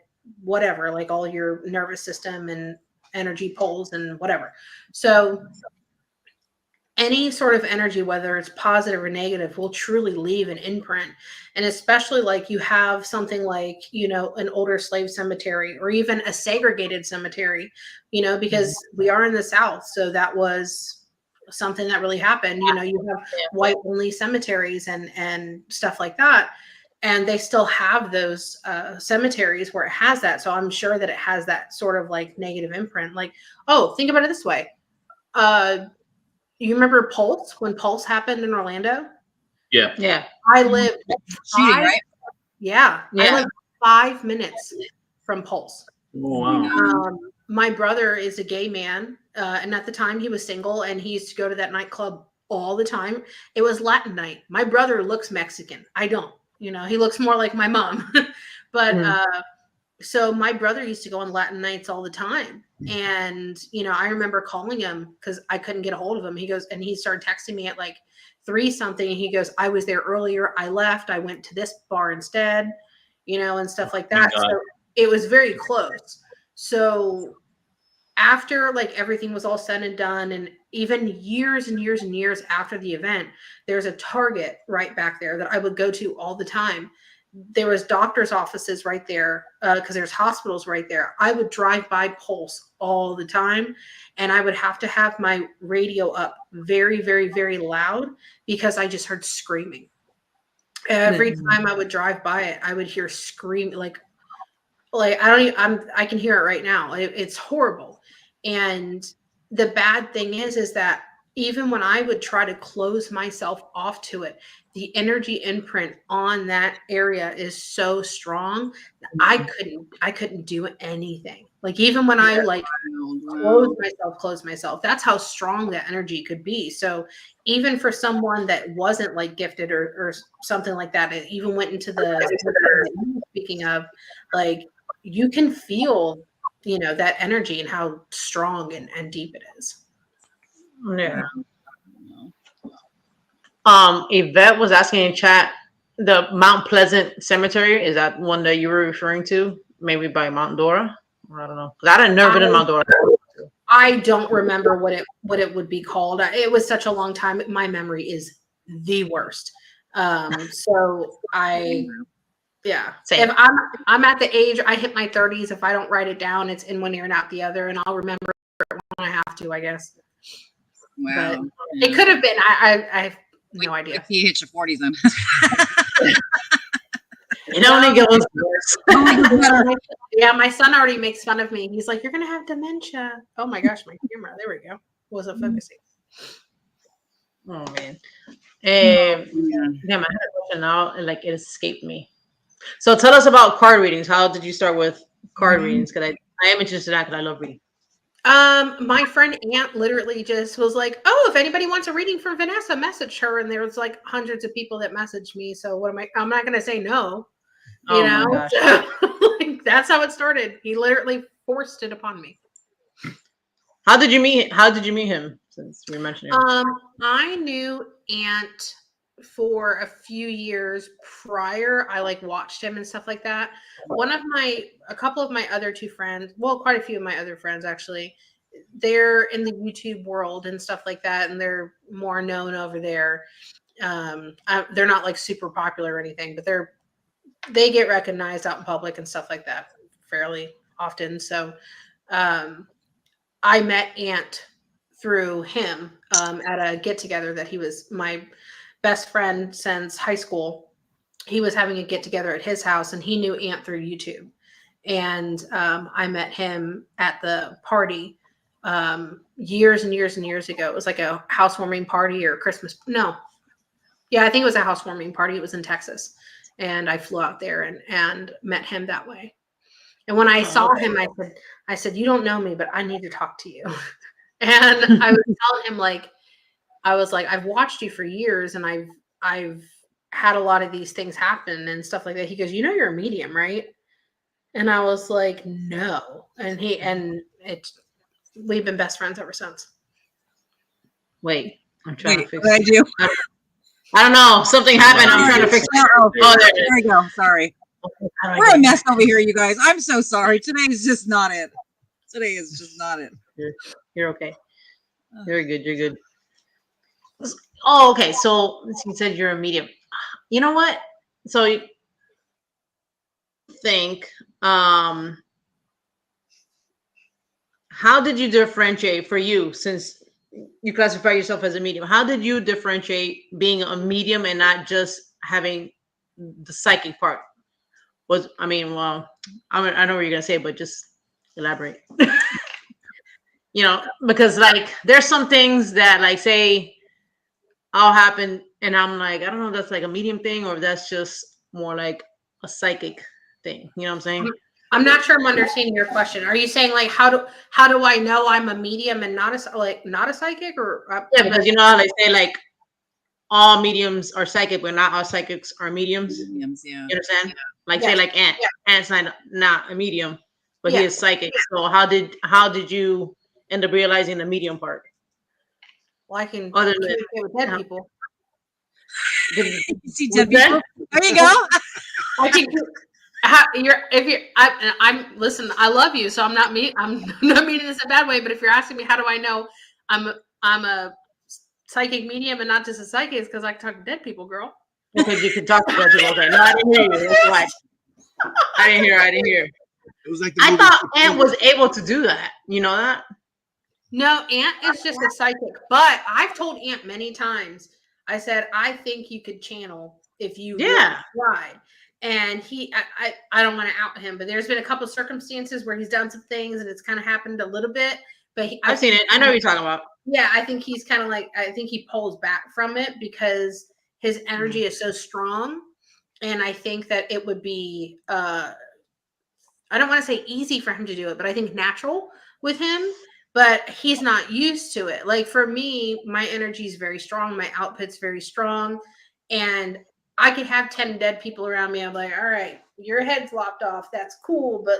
whatever, like all your nervous system and energy pulls and whatever. So any sort of energy, whether it's positive or negative, will truly leave an imprint. And especially like you have something like, you know, an older slave cemetery or even a segregated cemetery, you know, because we are in the South. So that was something that really happened. You know, you have white only cemeteries and stuff like that. And they still have those cemeteries where it has that. So I'm sure that it has that sort of like negative imprint. Like, oh, think about it this way. You remember Pulse, when Pulse happened in Orlando? Yeah. Yeah. I lived Shooting, right? I lived 5 minutes from Pulse. Oh, wow. My brother is a gay man. And at the time he was single and he used to go to that nightclub all the time. It was Latin night. My brother looks Mexican. I don't, you know, he looks more like my mom. But so my brother used to go on Latin nights all the time. And, you know, I remember calling him because I couldn't get a hold of him. He goes, and he started texting me at like 3 something. And he goes, I was there earlier. I left. I went to this bar instead, you know, and stuff like that. So it was very close. So after like everything was all said and done, and even years and years and years after the event, there's a Target right back there that I would go to all the time. There was doctor's offices right there because there's hospitals right there. I would drive by Pulse all the time, and I would have to have my radio up very, very, very loud because I just heard screaming. Every time I would drive by it, I would hear scream like I can hear it right now. It's horrible. And the bad thing is that even when I would try to close myself off to it, the energy imprint on that area is so strong that I couldn't do anything. Like even when I like close myself, that's how strong that energy could be. So even for someone that wasn't like gifted or something like that, it even went into the speaking of, like, you can feel, you know, that energy and how strong and deep it is. Yeah. Yvette was asking in chat, the Mount Pleasant Cemetery, is that one that you were referring to? Maybe by Mount Dora? I don't know. Because I never been in Mount Dora. I don't remember what it would be called. It was such a long time. My memory is the worst. So yeah. Same. If I'm at the age, I hit my 30s. If I don't write it down, it's in one ear and out the other, and I'll remember it when I have to, I guess. Wow. But it could have been. I have no idea. If you hit your 40s, then. It only goes worse. Yeah, my son already makes fun of me. He's like, "You're gonna have dementia." Oh my gosh, my camera. There we go. Wasn't focusing. Oh man. Yeah, I had a question now, and like it escaped me. So tell us about card readings. How did you start with card readings? Because I am interested in that because I love reading. My friend Aunt literally just was like, "Oh, if anybody wants a reading from Vanessa, message her." And there was like hundreds of people that messaged me. So what am I'm not going to say no. You know, like, that's how it started. He literally forced it upon me. How did you meet him? Since we mentioned him. I knew Aunt for a few years prior. I like watched him and stuff like that. A couple of my other two friends, well, quite a few of my other friends actually, they're in the YouTube world and stuff like that, and they're more known over there. They're not like super popular or anything, but they get recognized out in public and stuff like that fairly often. So I met Aunt through him at a get-together that he was my best friend since high school. He was having a get-together at his house, and he knew Aunt through YouTube. And I met him at the party years and years and years ago. It was like a housewarming party or Christmas. No. Yeah, I think it was a housewarming party. It was in Texas. And I flew out there and met him that way. And when I saw him, I said, "You don't know me, but I need to talk to you." And I was telling him, like, I was like, "I've watched you for years, and I've had a lot of these things happen and stuff like that." He goes, "You know, you're a medium, right?" And I was like, "No." And we've been best friends ever since. Wait, I'm trying to fix what I do. I don't know. Something happened. I'm trying to fix it. Oh, there we go. Sorry. We're a mess over here, you guys. I'm so sorry. Today is just not it. Today is just not it. You're okay. You're good. You're good. Oh, okay. So you said you're a medium. You know what? So you think, how did you differentiate for you, since you classify yourself as a medium? How did you differentiate being a medium and not just having the psychic part? I know what you're gonna say, but just elaborate. You know, because like there's some things that, like, say I'll happen and I'm like, I don't know if that's like a medium thing or if that's just more like a psychic thing. You know what I'm saying? I'm not sure I'm understanding your question. Are you saying like how do I know I'm a medium and not a psychic? Or yeah, because you know how they say like all mediums are psychic, but not all psychics are mediums. Mediums, yeah. You understand? Yeah. Like say like Ant. Yeah. Ant's not a medium, but he is psychic. So how did you end up realizing the medium part? Well, I can communicate with dead people. You see dead people? There you go. I'm listen, I love you, so I'm not not meaning this a bad way, but if you're asking me how do I know I'm a psychic medium and not just a psychic, it's because I talk to dead people, girl. Because you can talk to dead people. Okay. No, I didn't hear you. That's why. I didn't hear. It was like I thought Ant was able to do that. You know that? No, Ant is just a psychic. But I've told Ant many times, I said, I think you could channel if you really tried. And I don't want to out him, but there's been a couple of circumstances where he's done some things and it's kind of happened a little bit. But I've seen it. I know what you're talking about. Yeah, I think he's kind of like, I think he pulls back from it because his energy is so strong. And I think that it would be, I don't want to say easy for him to do it, but I think natural with him. But he's not used to it. Like for me, my energy is very strong. My output's very strong. And I could have 10 dead people around me. I'm like, all right, your head's lopped off. That's cool. But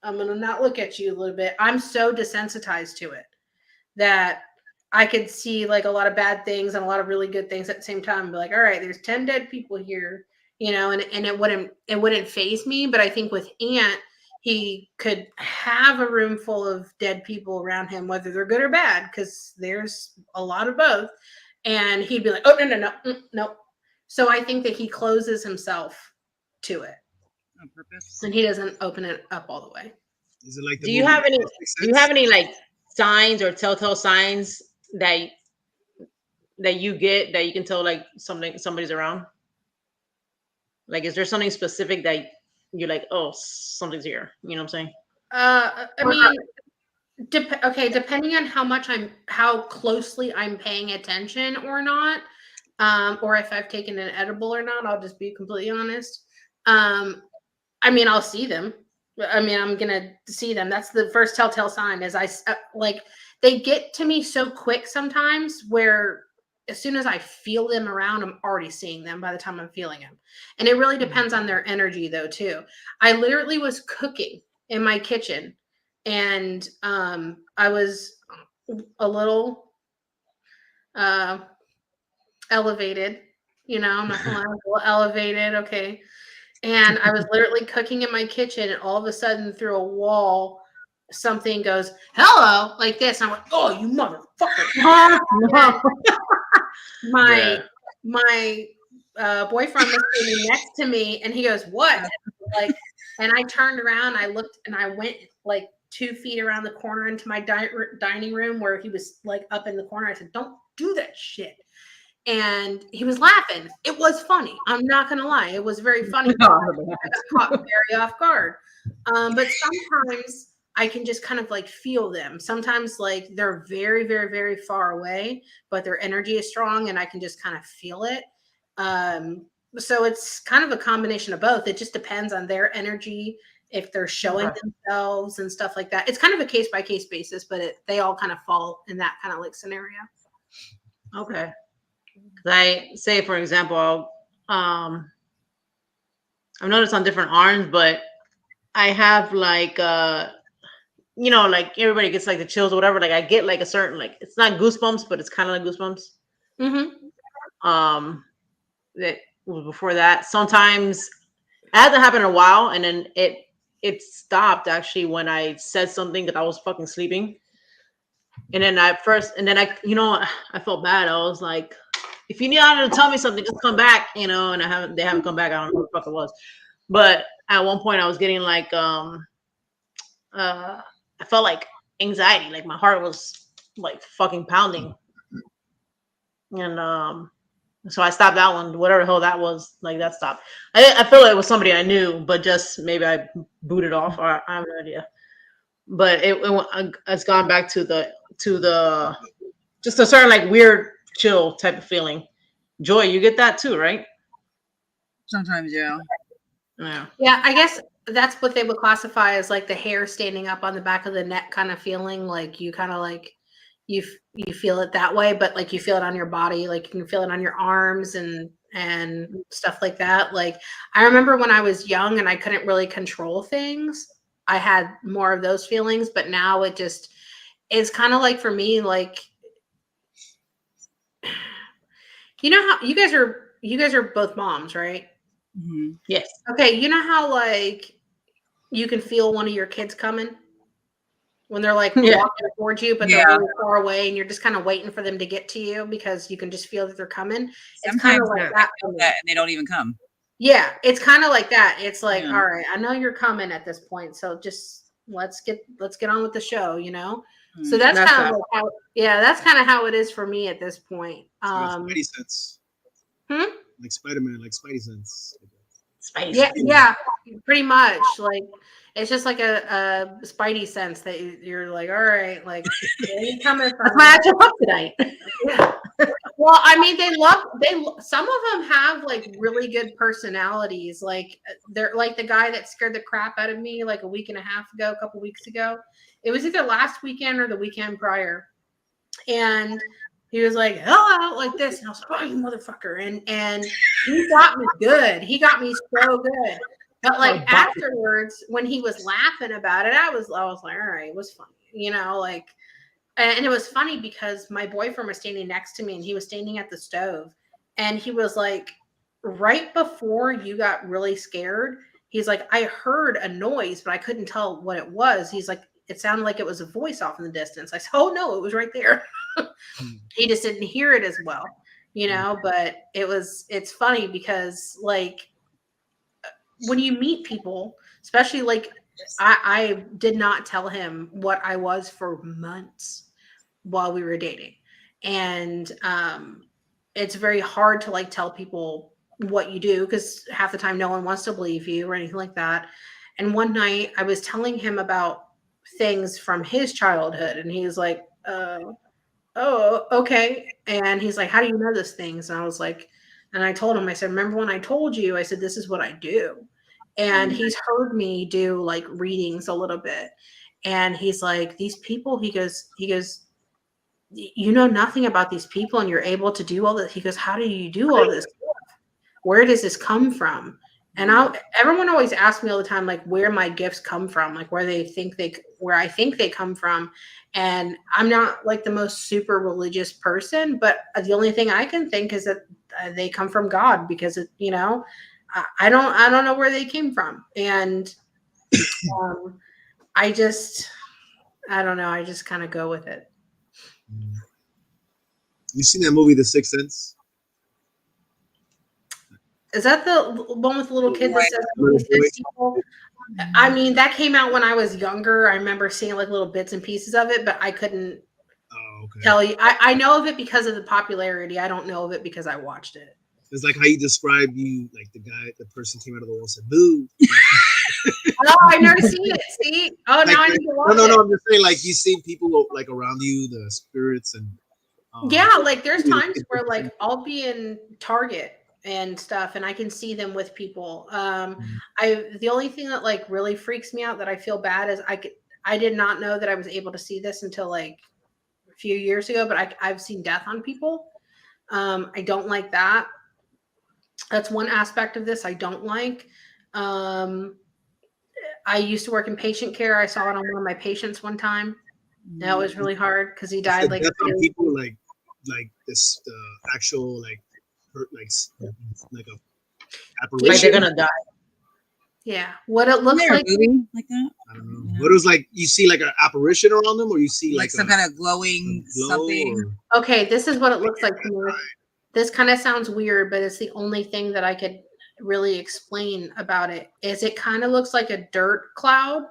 I'm going to not look at you a little bit. I'm so desensitized to it that I could see like a lot of bad things and a lot of really good things at the same time. Be like, all right, there's 10 dead people here, you know, and it wouldn't faze me. But I think with Ant, he could have a room full of dead people around him, whether they're good or bad, because there's a lot of both. And he'd be like, oh, no. So I think that he closes himself to it On purpose. and he doesn't open it up all the way. Is it like Do you have any like signs or telltale signs that you get that you can tell like somebody's around? Like, is there something specific that you're like, oh, something's here? You know what I'm saying? I mean, depending on how closely I'm paying attention or not, or if I've taken an edible or not, I'll just be completely honest. I mean, I'll see them. I mean, I'm gonna see them. That's the first telltale sign. Is like they get to me so quick sometimes where as soon as I feel them around, I'm already seeing them by the time I'm feeling them. And it really depends on their energy though, too. I literally was cooking in my kitchen and I was a little elevated, you know, I'm not gonna lie, a little elevated, okay. And I was literally cooking in my kitchen and all of a sudden through a wall, something goes, hello, like this. And I went, oh, you motherfucker. My boyfriend was sitting next to me and he goes, what? And I turned around, I looked and I went like 2 feet around the corner into my dining room where he was like up in the corner. I said, don't do that shit. And he was laughing. It was funny. I'm not going to lie. It was very funny. I got caught very off guard. But sometimes I can just kind of like feel them. Sometimes like they're very, very, very far away, but their energy is strong and I can just kind of feel it. So it's kind of a combination of both. It just depends on their energy, if they're showing themselves and stuff like that. It's kind of a case by case basis, but they all kind of fall in that kind of like scenario. Okay. I say, for example, I've noticed on different arms, but I have like, you know, like everybody gets like the chills or whatever. Like I get like a certain, like, it's not goosebumps, but it's kind of like goosebumps. Mm-hmm. That was before that. Sometimes it hasn't happened in a while. And then it stopped actually when I said something that I was fucking sleeping. And then I you know, I felt bad. I was like, if you need to tell me something, just come back, you know, and they haven't come back. I don't know what the fuck it was. But at one point I was getting like, I felt like anxiety. Like my heart was like fucking pounding. And so I stopped that one, whatever the hell that was, like that stopped. I feel like it was somebody I knew, but just maybe I booted off, or I have no idea. But it's gone back to the just a certain like weird chill type of feeling. Joy, you get that too, right? Sometimes, yeah. Yeah, I guess that's what they would classify as like the hair standing up on the back of the neck kind of feeling. Like you kind of like you feel it that way, but like you feel it on your body, like you can feel it on your arms and stuff like that. Like I remember when I was young and I couldn't really control things, I had more of those feelings, but now it just is kind of like for me, like, you know how you guys are both moms, right? Mm-hmm. Yes. Okay, you know how like you can feel one of your kids coming when they're like walking towards you, but they're really far away, and you're just kind of waiting for them to get to you because you can just feel that they're coming. It's kind of like that, and they don't even come. Yeah, it's kind of like that. It's like, all right, I know you're coming at this point, so just let's get on with the show, you know. So that's kind of like how, that's kind of how it is for me at this point. Spidey sense. Like Spider-Man, like Spidey sense. Yeah, pretty much. Like it's just like a Spidey sense that you're like, all right, like where are you coming from? That's my actual up tonight. Yeah. Well, I mean, some of them have like really good personalities. Like they're like the guy that scared the crap out of me like a couple weeks ago. It was either last weekend or the weekend prior. And he was like, "Oh, like this." And I was like, "Oh, you motherfucker." And he got me good. He got me so good. But like afterwards, when he was laughing about it, I was like, all right, it was funny, you know, like. And it was funny because my boyfriend was standing next to me and he was standing at the stove. And he was like, right before you got really scared, he's like, I heard a noise, but I couldn't tell what it was. He's like, it sounded like it was a voice off in the distance. I said, oh, no, it was right there. He just didn't hear it as well, you know, but it's funny because like when you meet people, especially like I did not tell him what I was for months while we were dating. And it's very hard to like tell people what you do because half the time no one wants to believe you or anything like that. And one night I was telling him about things from his childhood and he was like, oh, okay. And he's like, how do you know those things? And I was like, and I told him, I said, remember when I told you, I said, this is what I do. And he's heard me do like readings a little bit. And he's like, these people, he goes, you know nothing about these people and you're able to do all this. He goes, how do you do all this stuff? Where does this come from? And everyone always asks me all the time, like where my gifts come from, like where I think they come from. And I'm not like the most super religious person, but the only thing I can think is that they come from God because you know, I don't know where they came from. And I don't know. I just kind of go with it. You seen that movie, The Sixth Sense? Is that the one with the little kid that says people? I mean, that came out when I was younger. I remember seeing like little bits and pieces of it, but I couldn't tell you. I know of it because of the popularity. I don't know of it because I watched it. It's like how you describe you, like the person came out of the wall and said, boo. Oh, I've never seen it. See? Oh, now I need to watch it. No, I'm just saying, like, you see people like around you, the spirits, and yeah, like there's times where like I'll be in Target and stuff and I can see them with people. The only thing that like really freaks me out that I feel bad is I did not know that I was able to see this until like a few years ago, but I've seen death on people. I don't like that. That's one aspect of this I don't like. I used to work in patient care. I saw it on one of my patients one time. That was really hard because he died like people like this actual like a apparition. Like they're gonna die. Yeah, what it looks like. Like that. I don't know. Yeah. What it was like? You see like an apparition around them, or you see like some kind of glowing something. Okay, this is what it looks like to me. This kind of sounds weird, but it's the only thing that I could really explain about it. Is it kind of looks like a dirt cloud.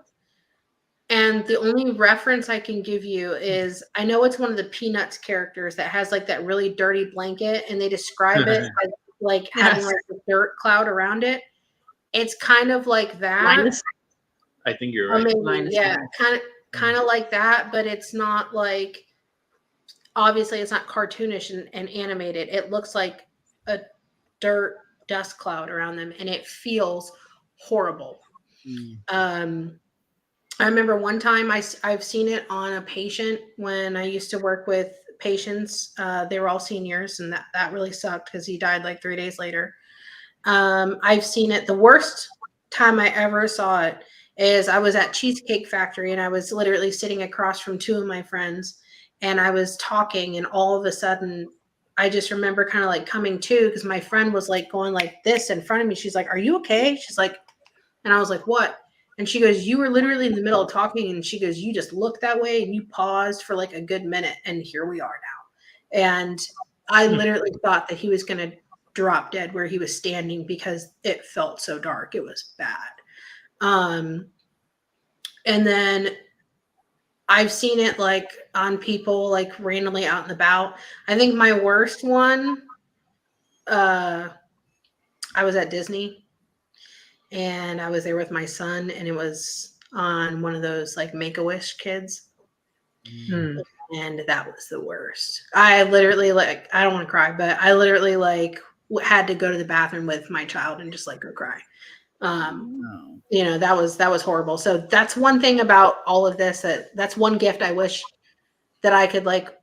And the only reference I can give you is I know it's one of the Peanuts characters that has like that really dirty blanket, and they describe it as like having like a dirt cloud around it. It's kind of like that. I think you're right. Maybe, yeah, kind of like that, but it's not like obviously it's not cartoonish and animated. It looks like a dirt dust cloud around them, and it feels horrible. I remember one time I've seen it on a patient when I used to work with patients. They were all seniors, and that really sucked because he died like 3 days later. I've seen it. The worst time I ever saw it is I was at Cheesecake Factory, and I was literally sitting across from two of my friends, and I was talking, and all of a sudden I just remember kind of like coming to, because my friend was like going like this in front of me. She's like, "Are you okay?" She's like, and I was like, "What?" And she goes, "You were literally in the middle of talking." And she goes, "You just looked that way and you paused for like a good minute. And here we are now." And I literally thought that he was going to drop dead where he was standing because it felt so dark. It was bad. And then I've seen it like on people like randomly out and about. I think my worst one, I was at Disney and I was there with my son, and it was on one of those like Make-A-Wish kids. And that was the worst. I literally like, I don't want to cry, but I literally like had to go to the bathroom with my child and just like go cry. You know, that was horrible. So that's one thing about all of this, that's one gift I wish that I could like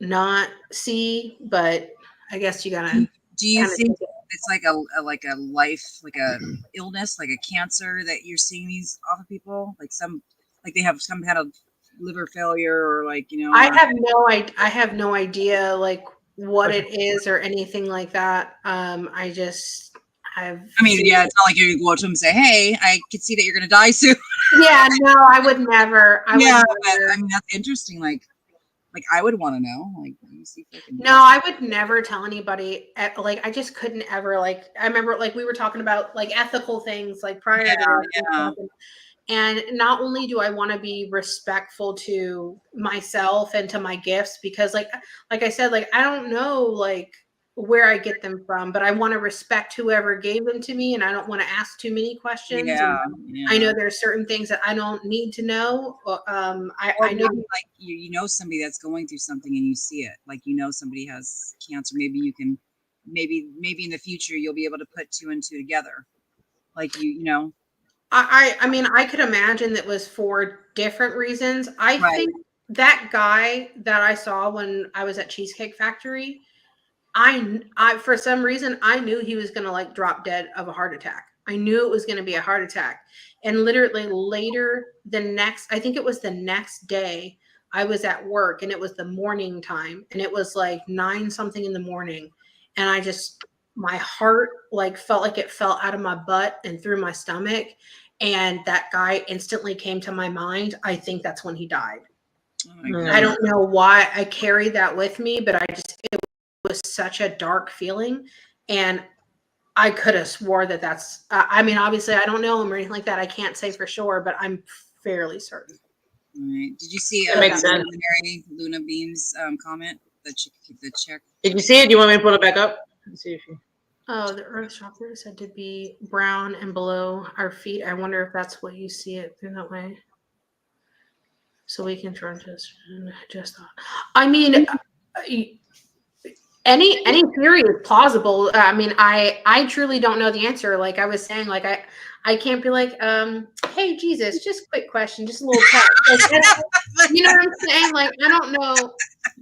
not see, but I guess you gotta. Do you think it's like a life, like a illness, like a cancer that you're seeing these off of people, like they have some kind of liver failure, or like, you know? I have no idea like what it is or anything like that. I mean, yeah, it's not like you go up to him and say, "Hey, I can see that you're gonna die soon." Yeah, no, I would never. But I mean, that's interesting. Like I would want to know. Like, let me see if I can. No, I would never tell anybody. Like, I just couldn't ever. Like, I remember, like, we were talking about like ethical things, like prior to that. And not only do I want to be respectful to myself and to my gifts, because like I said, like I don't know like where I get them from, but I want to respect whoever gave them to me, and I don't want to ask too many questions. I know there's certain things that I don't need to know. I know, like you know somebody that's going through something and you see it, like you know somebody has cancer. Maybe you can, maybe in the future you'll be able to put two and two together, like you know. I mean, I could imagine that was for different reasons. I think that guy that I saw when I was at Cheesecake Factory, I for some reason I knew he was going to like drop dead of a heart attack. I knew it was going to be a heart attack. And literally later I think it was the next day, I was at work and it was the morning time and it was like 9 something in the morning. And my heart like felt like it fell out of my butt and through my stomach. And that guy instantly came to my mind. I think that's when he died. Oh, I don't know why I carried that with me, but it was such a dark feeling. And I could have swore that that's, I mean, obviously I don't know him or anything like that. I can't say for sure, but I'm fairly certain. All right. Did you see Luna Bean's comment? The check. Did you see it? Do you want me to pull it back up? Let's see if you... Oh, the Earth chakra is said to be brown and below our feet. I wonder if that's what you see it through that way. So we can try just thought. I mean, any theory is plausible. I mean, I truly don't know the answer. Like I was saying, like I can't be like, hey Jesus, just a quick question, just a little text. Like, you know what I'm saying? Like I don't know,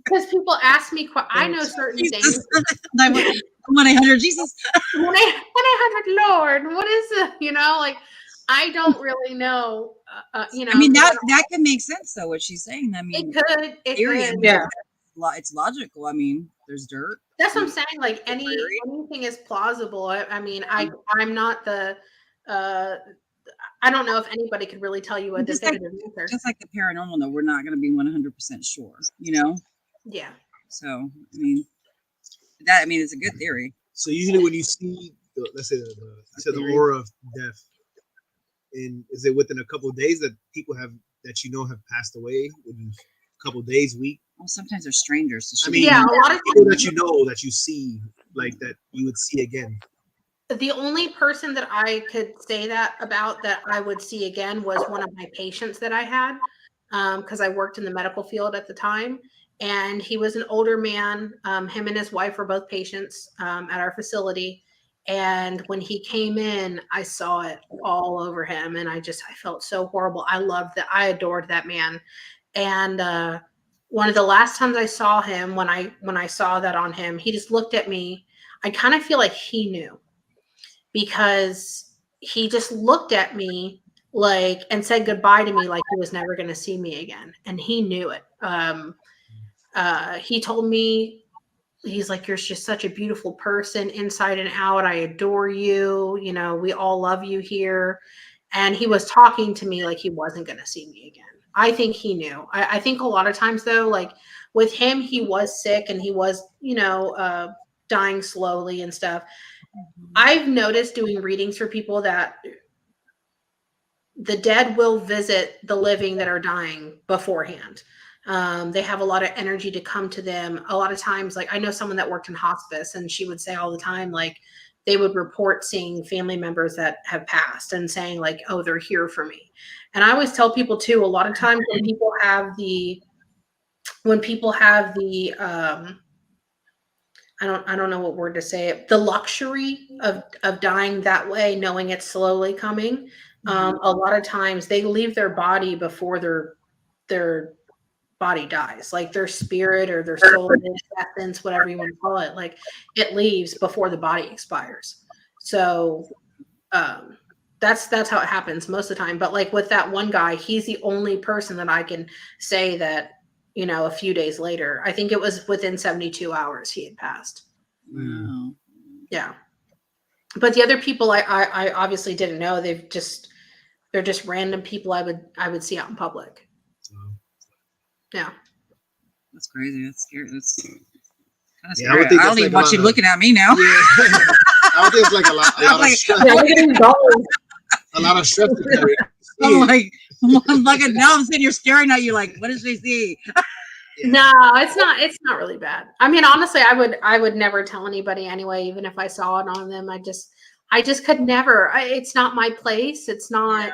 because people ask me. I know certain things. 1-800 Jesus. 1-800 Lord. What is it? You know, like I don't really know. You know, I mean that could make sense though. What she's saying. I mean, it could. Yeah, it's logical. I mean, there's dirt. That's what I'm saying. Like anything is plausible. I mean, I'm not the. I don't know if anybody could really tell you a definitive answer. Just like the paranormal, though, we're not going to be 100% sure. You know. Yeah. So I mean. It's a good theory. So usually when you see, let's say the aura of death, and is it within a couple of days that people have passed away? Within a couple of days, week? Well, sometimes they're strangers. So a lot of people that you see, like that you would see again. The only person that I could say that about that I would see again was one of my patients that I had, because I worked in the medical field at the time. And he was an older man. Him and his wife were both patients at our facility. And when he came in, I saw it all over him. And I felt so horrible. I loved that. I adored that man. And one of the last times I saw him, when I saw that on him, he just looked at me. I kind of feel like he knew, because he just looked at me like and said goodbye to me like he was never going to see me again. And he knew it. He told me he's like, you're just such a beautiful person inside and out. I adore you. You know, we all love you here. And he was talking to me like he wasn't going to see me again. I think he knew. I think a lot of times though, like with him, he was sick and he was, you know, dying slowly and stuff. I've noticed doing readings for people that the dead will visit the living that are dying beforehand. They have a lot of energy to come to them. A lot of times, like I know someone that worked in hospice and she would say all the time, like they would report seeing family members that have passed and saying like, oh, they're here for me. And I always tell people too, a lot of times when people have the, I don't know what word to say it, the luxury of dying that way, knowing it's slowly coming. A lot of times they leave their body before their body dies, like their spirit or their soul, essence, whatever you want to call it, like it leaves before the body expires. So that's how it happens most of the time. But like with that one guy, he's the only person that I can say that, you know, a few days later, I think it was within 72 hours he had passed. Wow. Yeah. But the other people I obviously didn't know. They're just random people I would see out in public. Yeah. That's crazy. That's scary. That's kind of Yeah, scary. I don't even want you looking at me now. Yeah. I would think it's like a lot of stress. A lot of stress to carry. I'm like, now I'm sitting here staring at you like, what does she see? Yeah. No, it's not really bad. I mean, honestly, I would never tell anybody anyway, even if I saw it on them. I just could never. It's not my place. It's not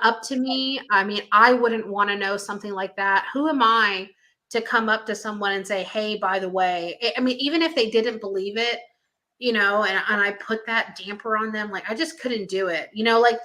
up to me. I mean, I wouldn't want to know something like that. Who am I to come up to someone and say, hey, by the way, I mean, even if they didn't believe it, you know, and I put that damper on them, like I just couldn't do it, you know, like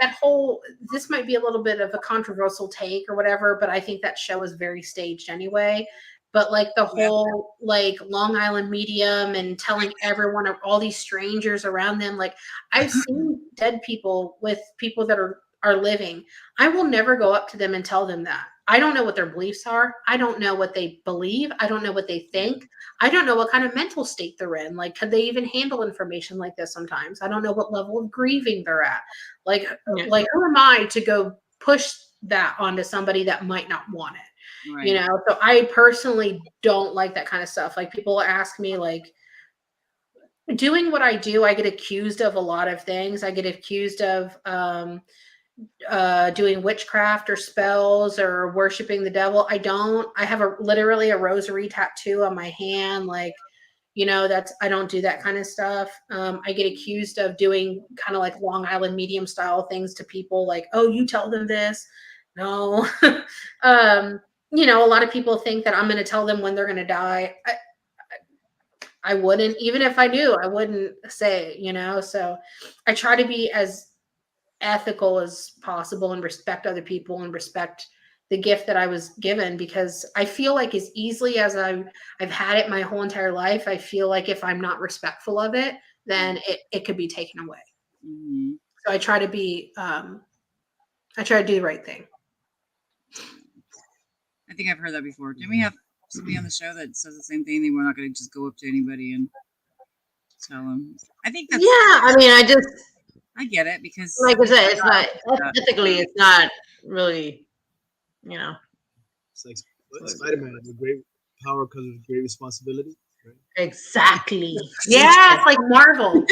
that whole, this might be a little bit of a controversial take or whatever, but I think that show is very staged anyway. But like the whole like Long Island medium and telling everyone, all these strangers around them, like I've seen dead people with people that are living. I will never go up to them and tell them that. I don't know what their beliefs are. I don't know what they believe. I don't know what they think. I don't know what kind of mental state they're in. Like, could they even handle information like this sometimes? I don't know what level of grieving they're at. Like who am I to go push that onto somebody that might not want it? Right. You know, so I personally don't like that kind of stuff. Like people ask me, like, doing what I do, I get accused of a lot of things. I get accused of doing witchcraft or spells or worshiping the devil. I don't. I have literally a rosary tattoo on my hand. Like, you know, I don't do that kind of stuff. I get accused of doing kind of like Long Island medium style things to people, like, oh, you tell them this. No. You know, a lot of people think that I'm going to tell them when they're going to die. I wouldn't, even if I knew, I wouldn't say it, you know? So I try to be as ethical as possible and respect other people and respect the gift that I was given, because I feel like as easily as I've had it my whole entire life, I feel like if I'm not respectful of it, then it could be taken away. Mm-hmm. So I try to be, I try to do the right thing. I think I've heard that before. Didn't we have somebody on the show that says the same thing? They were not going to just go up to anybody and tell them. I think that's. Yeah, I mean, I get it, because, like I said, it's not ethically. It's not really, you know. It's like Spider-Man, with great power comes with great responsibility. Right? Exactly. Yeah, it's like Marvel.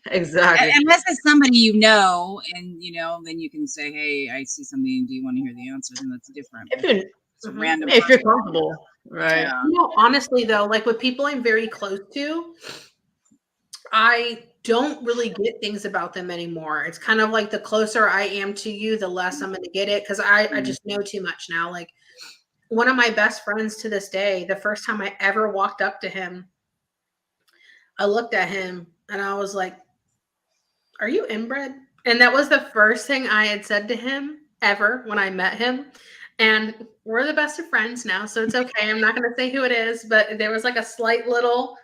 Exactly. Unless it's somebody you know, and you know, then you can say, "Hey, I see something. Do you want to hear the answers?" And that's different. Random. If you're comfortable, right? Yeah. You know, honestly, though, like with people I'm very close to, I don't really get things about them anymore. It's kind of like the closer I am to you, the less I'm going to get it, because I just know too much now. Like one of my best friends to this day, the first time I ever walked up to him, I looked at him and I was like, "Are you inbred?" And that was the first thing I had said to him ever when I met him. And we're the best of friends now, so it's okay. I'm not going to say who it is, but there was like a slight little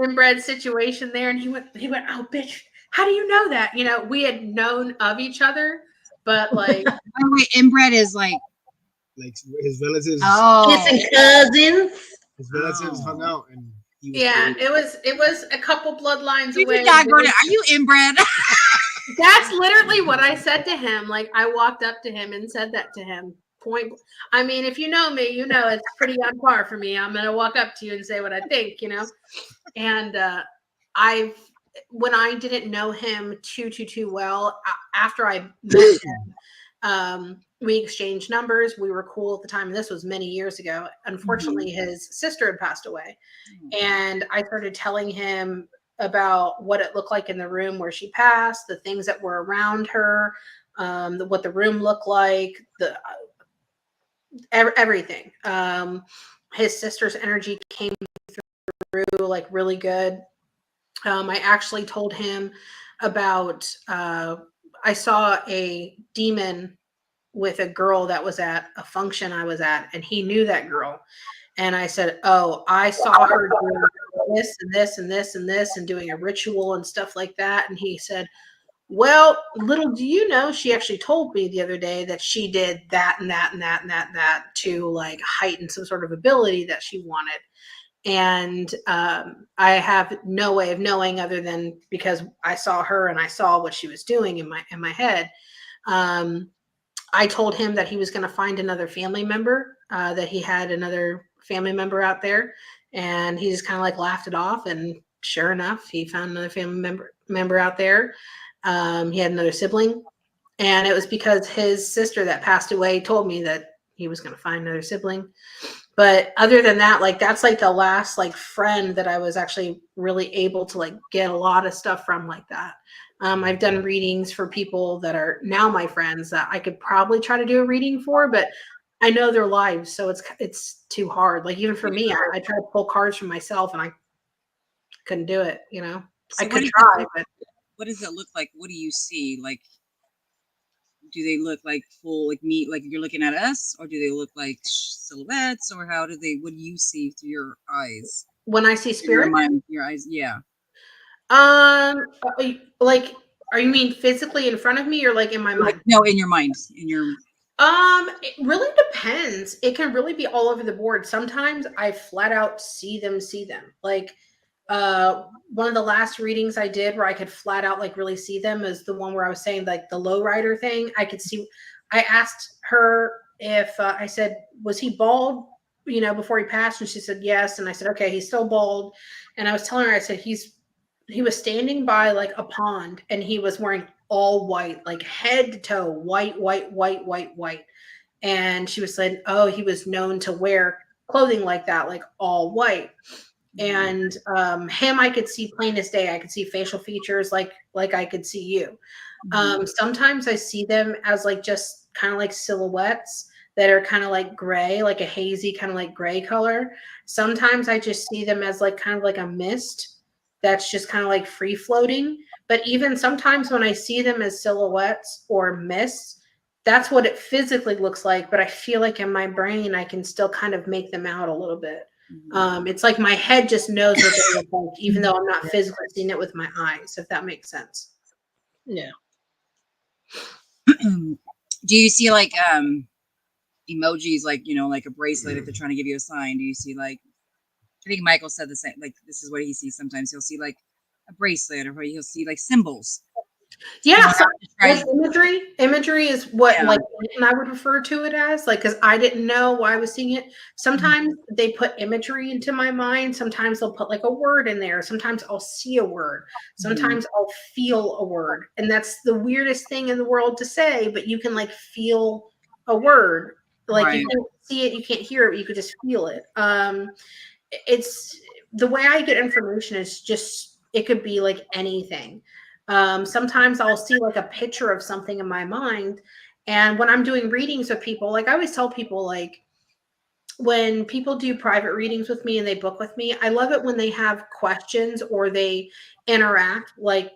inbred situation there, and he went, "Oh, bitch, how do you know that?" You know, we had known of each other, but like, by the way, inbred is like like his relatives. Kissing cousins. His relatives hung out, and he was Yeah, it was a couple bloodlines You away. did not go to, are you inbred? That's literally what I said to him. Like I walked up to him and said that to him. Point. I mean, if you know me, you know it's pretty on par for me. I'm gonna walk up to you and say what I think, you know. And when I didn't know him too well, after I met him, we exchanged numbers. We were cool at the time, and this was many years ago. Unfortunately, his sister had passed away, and I started telling him about what it looked like in the room where she passed, the things that were around her, what the room looked like, everything. His sister's energy came through like really good. I actually told him about I saw a demon with a girl that was at a function I was at, and he knew that girl. And I said, oh, I saw her doing this and this and this and this and doing a ritual and stuff like that. And he said, well, little do you know, she actually told me the other day that she did that and that and that and that and that to like heighten some sort of ability that she wanted. And I have no way of knowing other than because I saw her and I saw what she was doing in my head. I told him that he was going to find another family member, that he had another family member out there, and he just kind of like laughed it off. And sure enough, he found another family member out there. He had another sibling, and it was because his sister that passed away told me that he was going to find another sibling. But other than that, like that's like the last like friend that I was actually really able to like get a lot of stuff from like that. I've done readings for people that are now my friends that I could probably try to do a reading for, but I know their lives, so it's too hard. Like even for me, I tried to pull cards for myself and I couldn't do it. You know, So I could try, but what does it look like? What do you see? Like, do they look like full, like meat, like you're looking at us, or do they look like silhouettes, or how do they? What do you see through your eyes? When I see spirit, your mind, your eyes, yeah. Like, are you mean physically in front of me, or like in my mind? No, in your mind, in your. It really depends. It can really be all over the board. Sometimes I flat out see them. Like, one of the last readings I did where I could flat out like really see them is the one where I was saying like the lowrider thing. I could see. I asked her if I said, was he bald, you know, before he passed, and she said yes. And I said, okay, he's still bald. And I was telling her, I said he was standing by like a pond, and he was wearing all white, like head to toe, white. And she was saying, oh, he was known to wear clothing like that, like all white. And him, I could see plain as day. I could see facial features like I could see you. Sometimes I see them as like just kind of like silhouettes that are kind of like gray, like a hazy kind of like gray color. Sometimes I just see them as like kind of like a mist that's just kind of like free floating. But even sometimes when I see them as silhouettes or mists, that's what it physically looks like. But I feel like in my brain, I can still kind of make them out a little bit. It's like my head just knows what they look like, even though I'm not physically seeing it with my eyes, if that makes sense. Yeah. Do you see like emojis, like, you know, like a bracelet if they're trying to give you a sign? Do you see like, I think Michael said the same, like this is what he sees sometimes. He'll see like a bracelet, or he'll see like symbols. Yeah, so like imagery is what like and I would refer to it as, like, because I didn't know why I was seeing it. Sometimes they put imagery into my mind. Sometimes they'll put like a word in there. Sometimes I'll see a word. Sometimes I'll feel a word, and that's the weirdest thing in the world to say. But you can like feel a word, like you can't see it, you can't hear it, but you could just feel it. It's the way I get information is just it could be like anything. Sometimes I'll see like a picture of something in my mind. And when I'm doing readings with people, like I always tell people, like when people do private readings with me and they book with me, I love it when they have questions or they interact. Like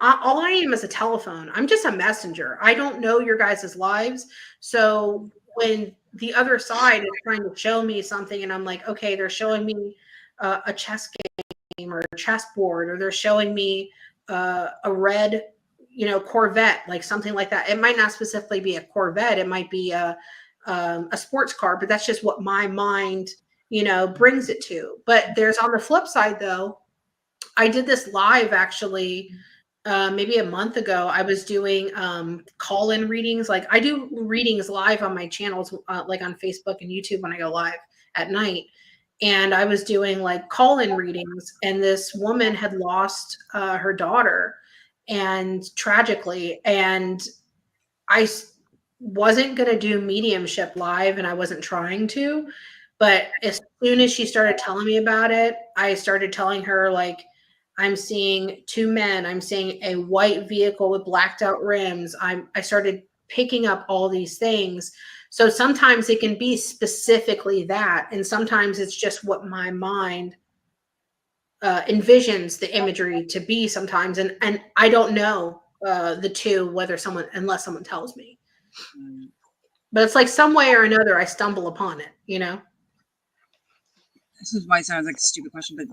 all I am is a telephone. I'm just a messenger. I don't know your guys' lives. So when the other side is trying to show me something and I'm like, okay, they're showing me a chess game or a chessboard, or they're showing me a red, you know, Corvette, like something like that. It might not specifically be a Corvette. It might be a a sports car, but that's just what my mind, you know, brings it to. But there's on the flip side though, I did this live actually maybe a month ago. I was doing call-in readings. Like I do readings live on my channels, like on Facebook and YouTube when I go live at night. And I was doing like call-in readings, and this woman had lost her daughter, and tragically, and I wasn't going to do mediumship live, and I wasn't trying to, but as soon as she started telling me about it, I started telling her, like, I'm seeing two men, I'm seeing a white vehicle with blacked out rims. I started picking up all these things. So sometimes it can be specifically that, and sometimes it's just what my mind envisions the imagery to be sometimes, and I don't know the two, whether someone, unless someone tells me. But it's like some way or another I stumble upon it, you know. This is why it sounds like a stupid question, but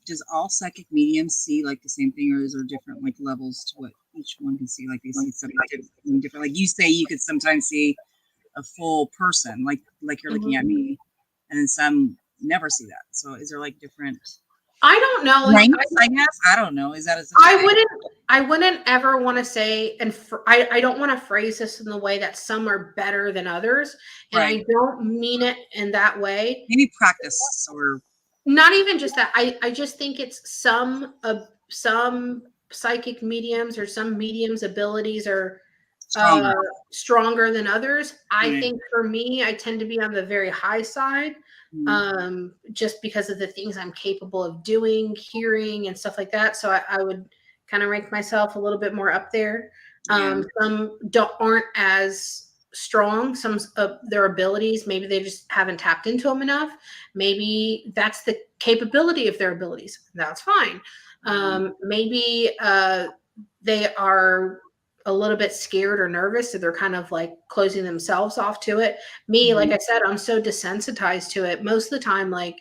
does all psychic mediums see like the same thing, or is there different like levels to what each one can see? Like they see something different. Like you say, you could sometimes see a full person, like you're looking at me, and then some never see that. So is there like different? I don't know. I guess I don't know. Is that? I wouldn't ever want to say, and I don't want to phrase this in the way that some are better than others, and right. I don't mean it in that way. Maybe practice, or not even just that. I just think it's some psychic mediums or some mediums' abilities are stronger than others. I think for me, I tend to be on the very high side, just because of the things I'm capable of doing, hearing, and stuff like that. So I would kind of rank myself a little bit more up there. Some aren't as strong. Some of their abilities, maybe they just haven't tapped into them enough. Maybe that's the capability of their abilities. That's fine. Maybe they are a little bit scared or nervous, so they're kind of like closing themselves off to it. Me, like I said, I'm so desensitized to it. Most of the time, like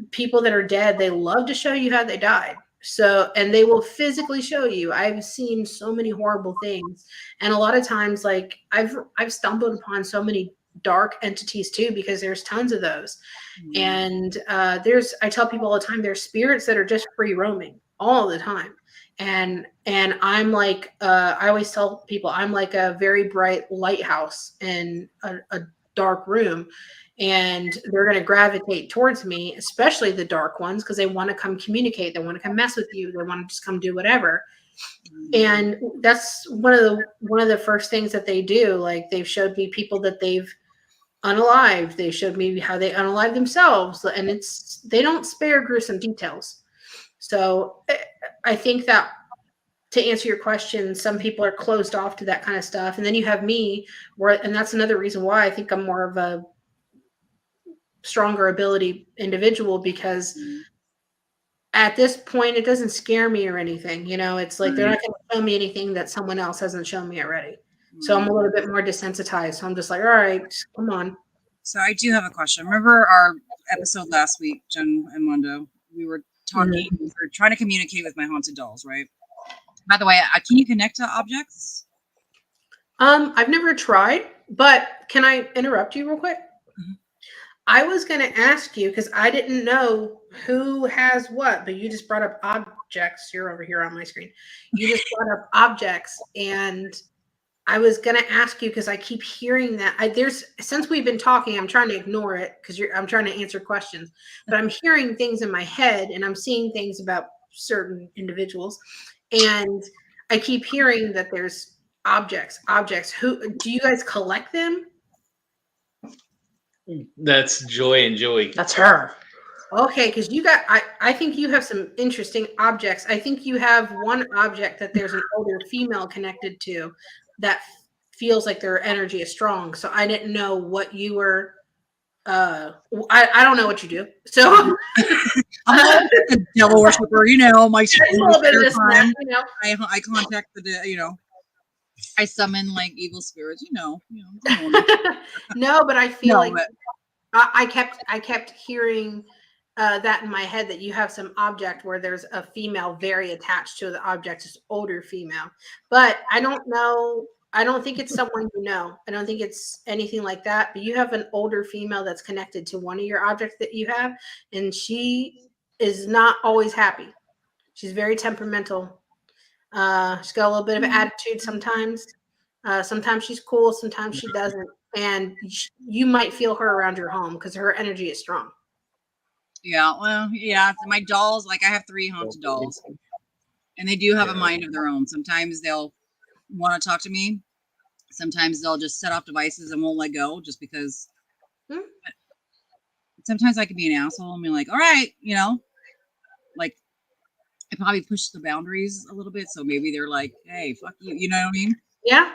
people that are dead, they love to show you how they died. So, and they will physically show you. I've seen so many horrible things. And a lot of times, like I've stumbled upon so many dark entities too, because there's tons of those. And I tell people all the time, there's spirits that are just free roaming all the time. And I'm like, I always tell people, I'm like a very bright lighthouse in a dark room. And they're going to gravitate towards me, especially the dark ones, because they want to come communicate. They want to come mess with you. They want to just come do whatever. And that's one of the first things that they do. Like they've showed me people that they've unalived. They showed me how they unalive themselves, and they don't spare gruesome details. So I think that, to answer your question, some people are closed off to that kind of stuff. And then you have me, and that's another reason why I think I'm more of a stronger ability individual, because at this point it doesn't scare me or anything. You know, it's like they're not going to show me anything that someone else hasn't shown me already. So I'm a little bit more desensitized. So I'm just like, all right, come on. So I do have a question. Remember our episode last week, Jen and Mondo? We were talking, we were trying to communicate with my haunted dolls, right? By the way, can you connect to objects? I've never tried, but can I interrupt you real quick? I was going to ask you, because I didn't know who has what, but you just brought up objects. You're over here on my screen. You just brought up objects, and I was going to ask you, because I keep hearing that. Since we've been talking, I'm trying to ignore it because I'm trying to answer questions, but I'm hearing things in my head, and I'm seeing things about certain individuals, and I keep hearing that there's objects. Who do you guys collect them? That's Joy and Joey. That's her. Okay, because I think you have some interesting objects. I think you have one object that there's an older female connected to that feels like their energy is strong. So I didn't know what you were. I don't know what you do. So I'm a devil worshiper, you know. My a little bit of this, you know. I contact I summon like evil spirits, you know. No, but I feel I kept hearing that in my head, that you have some object where there's a female very attached to the object, just older female. But I don't know I don't think it's someone you know. I don't think it's anything like that. But you have an older female that's connected to one of your objects that you have, and she is not always happy. She's very temperamental. She's got a little bit of attitude sometimes. Sometimes she's cool, sometimes she doesn't. And you might feel her around your home because her energy is strong. Yeah, well, yeah. My dolls, like I have 3 haunted dolls, and they do have a mind of their own. Sometimes they'll want to talk to me. Sometimes they'll just set off devices and won't let go just because. Sometimes I can be an asshole and be like, all right, you know, like I probably push the boundaries a little bit. So maybe they're like, hey, fuck you. You know what I mean? Yeah.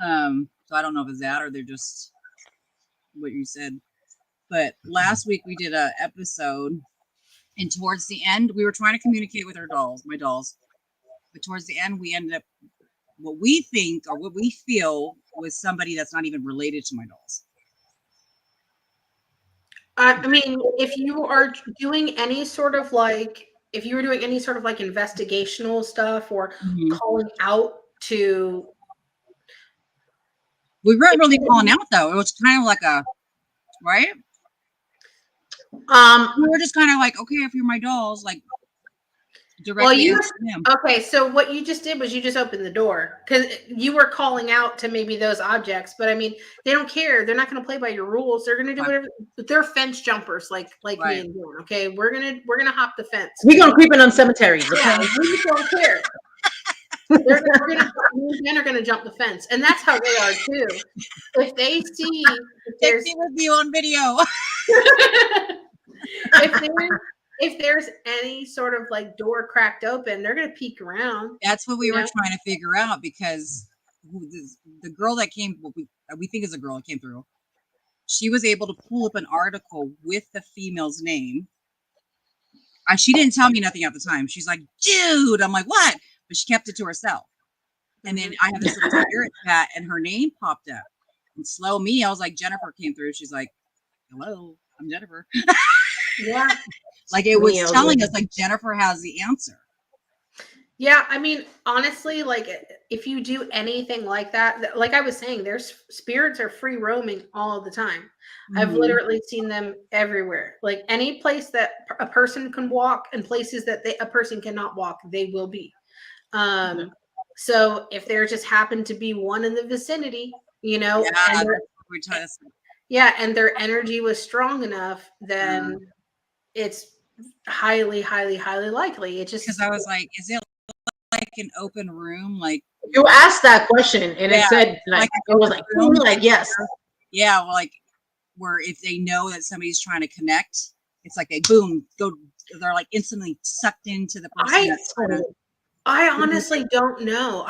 So I don't know if it's that or they're just what you said. But last week we did a episode, and towards the end we were trying to communicate with our dolls, my dolls. But towards the end we ended up what we think or what we feel was somebody that's not even related to my dolls. I mean, if you are doing any sort of like, if you were doing any sort of like investigational stuff or calling out to. We weren't really calling out though. It was kind of like a, right? We were just kind of like, okay, if you're my dolls, like directly them. Okay, so what you just did was you just opened the door because you were calling out to maybe those objects, but I mean, they don't care. They're not going to play by your rules. They're going to do whatever. They're fence jumpers, like me and you. Okay, we're gonna hop the fence. We're gonna creep in on cemeteries. Yeah, we don't care. Men are gonna jump the fence, and that's how they are too. If they see, take me with you on video. If there's any sort of like door cracked open, they're gonna peek around. That's what we were trying to figure out because the girl that came, we think is a girl that came through. She was able to pull up an article with the female's name. She didn't tell me nothing at the time. She's like, dude, I'm like, what? But she kept it to herself. And then I have this little spirit chat, and her name popped up. And slow me, I was like, Jennifer came through. She's like, hello, I'm Jennifer. Yeah. Like it was telling us like Jennifer has the answer. Yeah, I mean, honestly, like if you do anything like that, like I was saying, their spirits are free roaming all the time. I've literally seen them everywhere. Like any place that a person can walk and places that a person cannot walk, they will be. So if there just happened to be one in the vicinity, you know, and their energy was strong enough, then it's highly, highly, highly likely. It just because I was like, is it like an open room? Like you asked that question and it said like it was like yes. Yeah, well, like where if they know that somebody's trying to connect, it's like they boom go. They're like instantly sucked into the person. I honestly don't know.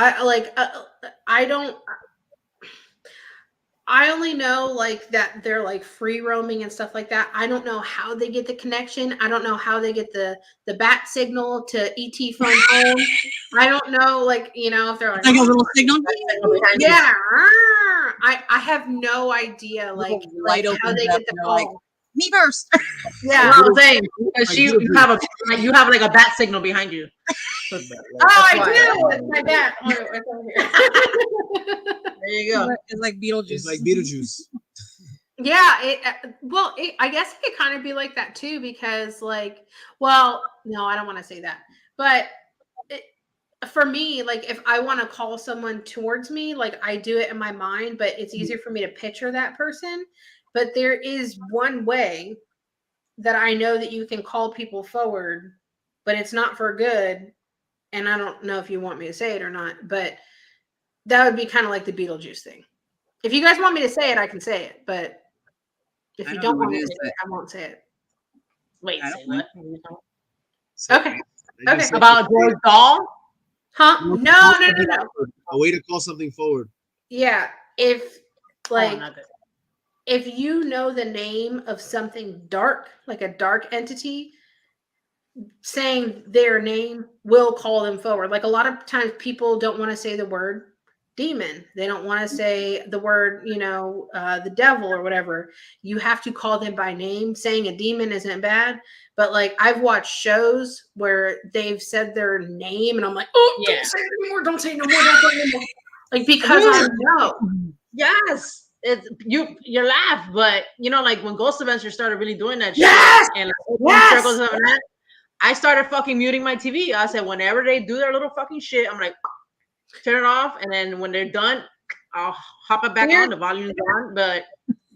I only know like that they're like free roaming and stuff like that. I don't know how they get the connection. I don't know how they get the bat signal to ET phone home. I don't know, like, you know, if they're like a little signal. Yeah. I have no idea like how they get the call. Like, me first. Yeah. I'm saying because you have like a bat signal behind you. Oh, I do. It's my bat. There you go. It's like Beetlejuice. It's like Beetlejuice. Yeah. I guess it could kind of be like that too, because like, well, no, I don't want to say that, but for me, like if I want to call someone towards me, like I do it in my mind, but it's easier for me to picture that person. But there is one way that I know that you can call people forward, but it's not for good. And I don't know if you want me to say it or not, but that would be kind of like the Beetlejuice thing. If you guys want me to say it, I can say it. But if you don't want me to say it, I won't say it. Wait, say what? Okay. Okay. About George Doll? Huh? No. A way to call something forward. Yeah. If like if you know the name of something dark, like a dark entity, saying their name will call them forward. Like a lot of times people don't want to say the word demon. They don't want to say the word, you know, the devil or whatever. You have to call them by name. Saying a demon isn't bad, but like I've watched shows where they've said their name and I'm like, oh, yeah. Don't say it anymore. Don't say it no more. Don't say it anymore. Like, because I know. Yes. You laugh, but you know, like when Ghost Adventure started really doing that Yes! shit and like, Yes! circles and that, I started fucking muting my TV. I said, whenever they do their little fucking shit, I'm like, turn it off, and then when they're done, I'll hop it back on. The volume's on, but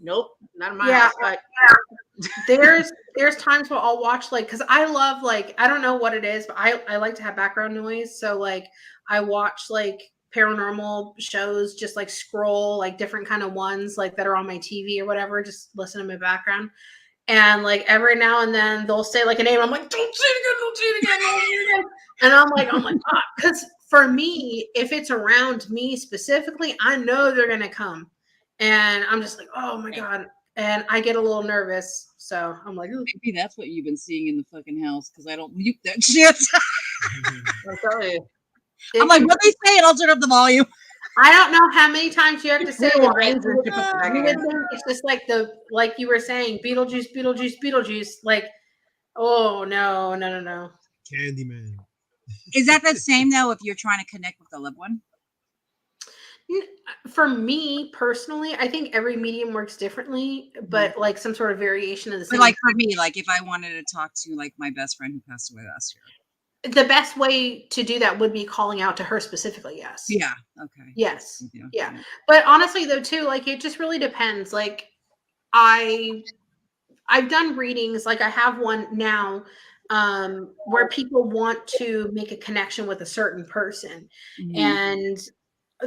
nope, not in my house. But there's times where I'll watch, like, because I love, like, I don't know what it is, but I like to have background noise. So like I watch like paranormal shows, just like scroll like different kind of ones like that are on my TV or whatever, just listen to my background. And like every now and then they'll say like a name. I'm like, don't say it again, don't say it again, don't say it again. And I'm like, oh my God. Because for me, if it's around me specifically, I know they're gonna come. And I'm just like, oh my God. And I get a little nervous. So I'm like, ooh. Maybe that's what you've been seeing in the fucking house, because I don't mute that shit. I'll tell you. I'm like, what they say, and I'll turn up the volume. I don't know how many times you have to say it. Like, it's just like you were saying, Beetlejuice, Beetlejuice, Beetlejuice. Like, oh no. Candyman. Is that the same though if you're trying to connect with a loved one? For me personally, I think every medium works differently, but like some sort of variation of the same. But like for me, like if I wanted to talk to like my best friend who passed away last year, the best way to do that would be calling out to her specifically. Yes. Yeah. Okay. Yes. Yeah. But honestly though too, like it just really depends. Like I've done readings, like I have one now where people want to make a connection with a certain person and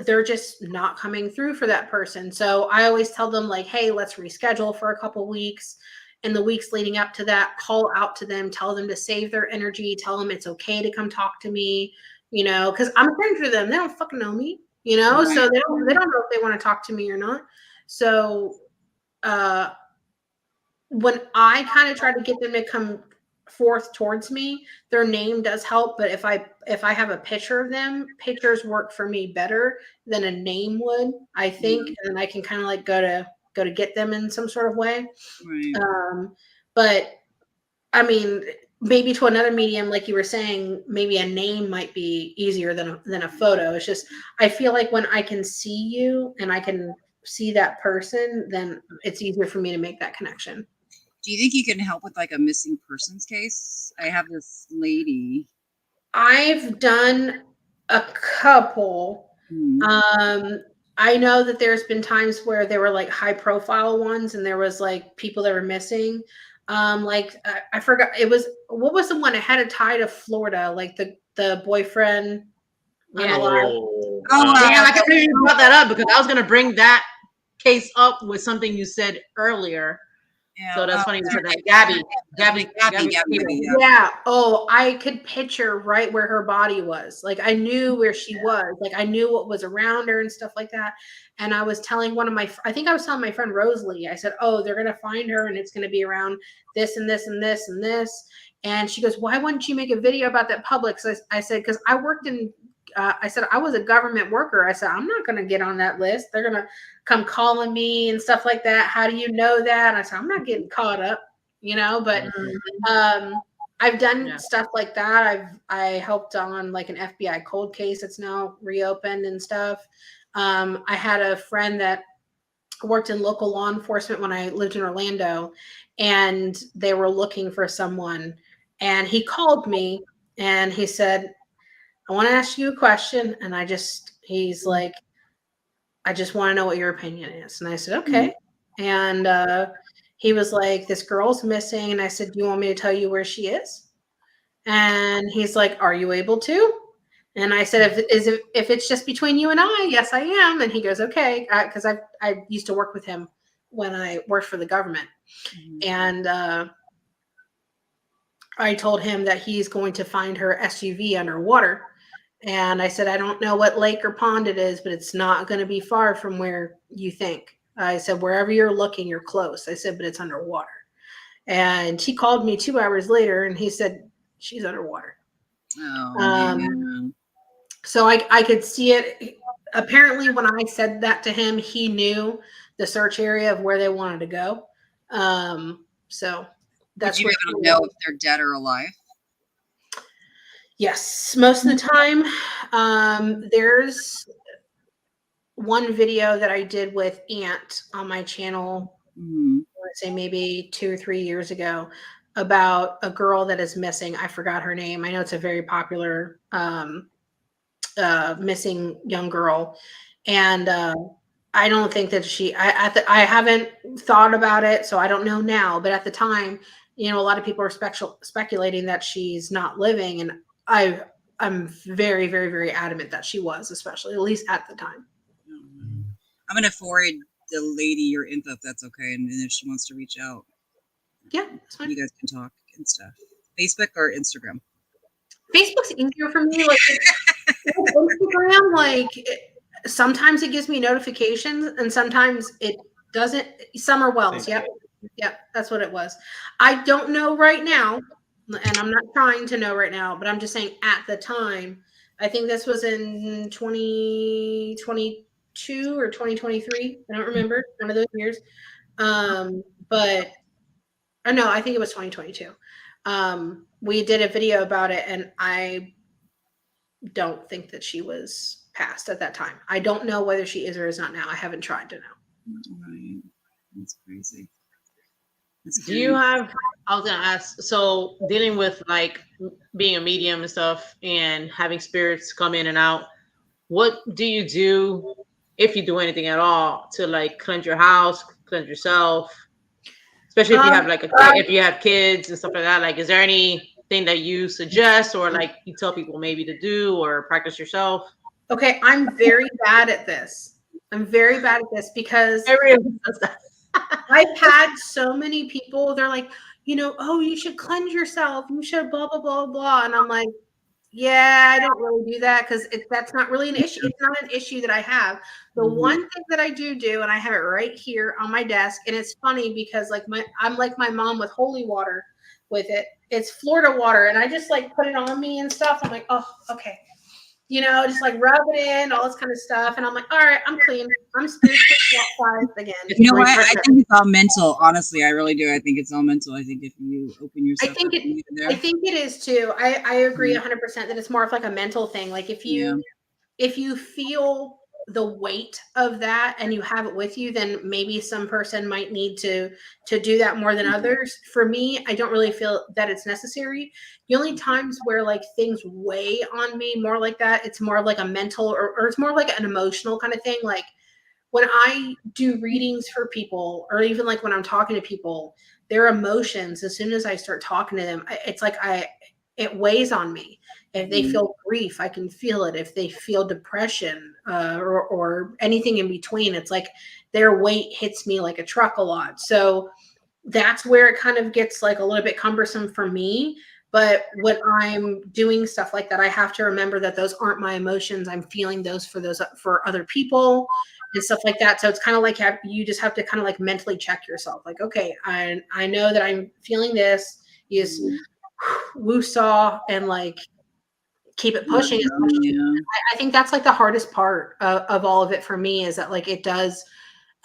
they're just not coming through for that person. So I always tell them like, hey, let's reschedule for a couple weeks. In the weeks leading up to that, call out to them, tell them to save their energy, tell them it's okay to come talk to me, you know, because I'm a stranger to them. They don't fucking know me, you know, so they don't know if they want to talk to me or not. So when I kind of try to get them to come forth towards me, their name does help. But if I have a picture of them, pictures work for me better than a name would, I think. And then I can kind of like go to get them in some sort of way. Right. But I mean, maybe to another medium, like you were saying, maybe a name might be easier than a photo. It's just, I feel like when I can see you and I can see that person, then it's easier for me to make that connection. Do you think you can help with like a missing persons case? I have this lady. I've done a couple. I know that there's been times where there were like high profile ones and there was like people that were missing. Like I forgot, what was the one that had a tie to Florida? Like the boyfriend. Yeah. Damn, I can't believe you brought that up because I was going to bring that case up with something you said earlier. Yeah, so that's funny you said that. Gabby. Yeah. Oh, I could picture right where her body was. Like I knew where she was. Like I knew what was around her and stuff like that. And I was telling I think I was telling my friend Rosalie, I said, oh, they're going to find her and it's going to be around this and this and this and this. And she goes, why wouldn't you make a video about that public? So I said, because I worked in, I said, I was a government worker. I said, I'm not going to get on that list. They're going to come calling me and stuff like that. How do you know that? And I said, I'm not getting caught up, you know, but I've done stuff like that. I helped on like an FBI cold case that's now reopened and stuff. I had a friend that worked in local law enforcement when I lived in Orlando, and they were looking for someone. And he called me and he said, I want to ask you a question. And he's like, I just want to know what your opinion is. And I said, okay. And he was like, this girl's missing. And I said, do you want me to tell you where she is? And he's like, are you able to? And I said, if it's just between you and I, yes, I am. And he goes, okay. Because I used to work with him when I worked for the government. And I told him that he's going to find her SUV underwater. And I said, I don't know what lake or pond it is, but it's not going to be far from where you think. I said, wherever you're looking, you're close. I said, but it's underwater. And he called me 2 hours later and he said, she's underwater. So I could see it. Apparently, when I said that to him, he knew the search area of where they wanted to go. So that's where you know if they're dead or alive. Yes, most of the time. one video that I did with Ant on my channel, Mhm. I want to say maybe 2 or 3 years ago, about a girl that is missing. I forgot her name. I know it's a very popular missing young girl, and I don't think that I haven't thought about it, so I don't know now. But at the time, a lot of people are speculating that she's not living, and I'm very, very, very adamant that she was, especially at least at the time. I'm gonna forward the lady your info if that's okay, and then if she wants to reach out, Yeah, that's fine. you guys can talk and stuff. Facebook or Instagram? Facebook's easier for me. Like Instagram, sometimes it gives me notifications, and sometimes it doesn't. Summer Wells, yep, that's what it was. I don't know right now, and I'm not trying to know right now, but I'm just saying at the time, I think this was in 2022 or 2023. I don't remember, one of those years. But no, I think it was 2022. We did a video about it, and I don't think that she was passed at that time. I don't know whether she is or is not now. I haven't tried to know. Right. That's crazy. Do you have, I was gonna ask, so dealing with like being a medium and stuff and having spirits come in and out, what do you do, if you do anything at all, to like cleanse your house, cleanse yourself, especially if you have if you have kids and stuff like that? Like, is there anything that you suggest or like you tell people maybe to do or practice yourself? Okay, I'm very bad at this. I'm very bad at this because I've had so many people, they're like, oh, you should cleanse yourself. You should blah, blah, blah, blah. And I'm like, yeah, I don't really do that because that's not really an issue. It's not an issue that I have. The one thing that I do, and I have it right here on my desk, and it's funny because I'm like my mom with holy water with it. It's Florida water, and I just put it on me and stuff. I'm like, oh, okay. Just rub it in, all this kind of stuff. And I'm like, all right, I'm clean. I'm spiritual again. You know what? I think it's all mental. Honestly, I really do. I think it's all mental. I think if you open yourself I think it is too. I agree 100% that it's more of a mental thing. Like if you feel the weight of that and you have it with you, then maybe some person might need to do that more than others. For me, I don't really feel that it's necessary. The only times where things weigh on me more like that, it's more of a mental or it's more like an emotional kind of thing. Like when I do readings for people, or even when I'm talking to people, their emotions, as soon as I start talking to them, it's it weighs on me. If they feel grief, I can feel it. If they feel depression or anything in between, it's their weight hits me like a truck a lot. So that's where it kind of gets a little bit cumbersome for me. But when I'm doing stuff like that, I have to remember that those aren't my emotions. I'm feeling those for other people and stuff like that. So it's kind of you just have to kind of mentally check yourself. Okay, I know that I'm feeling this. You just woo-saw and keep it pushing. I think that's the hardest part of all of it for me, is that it does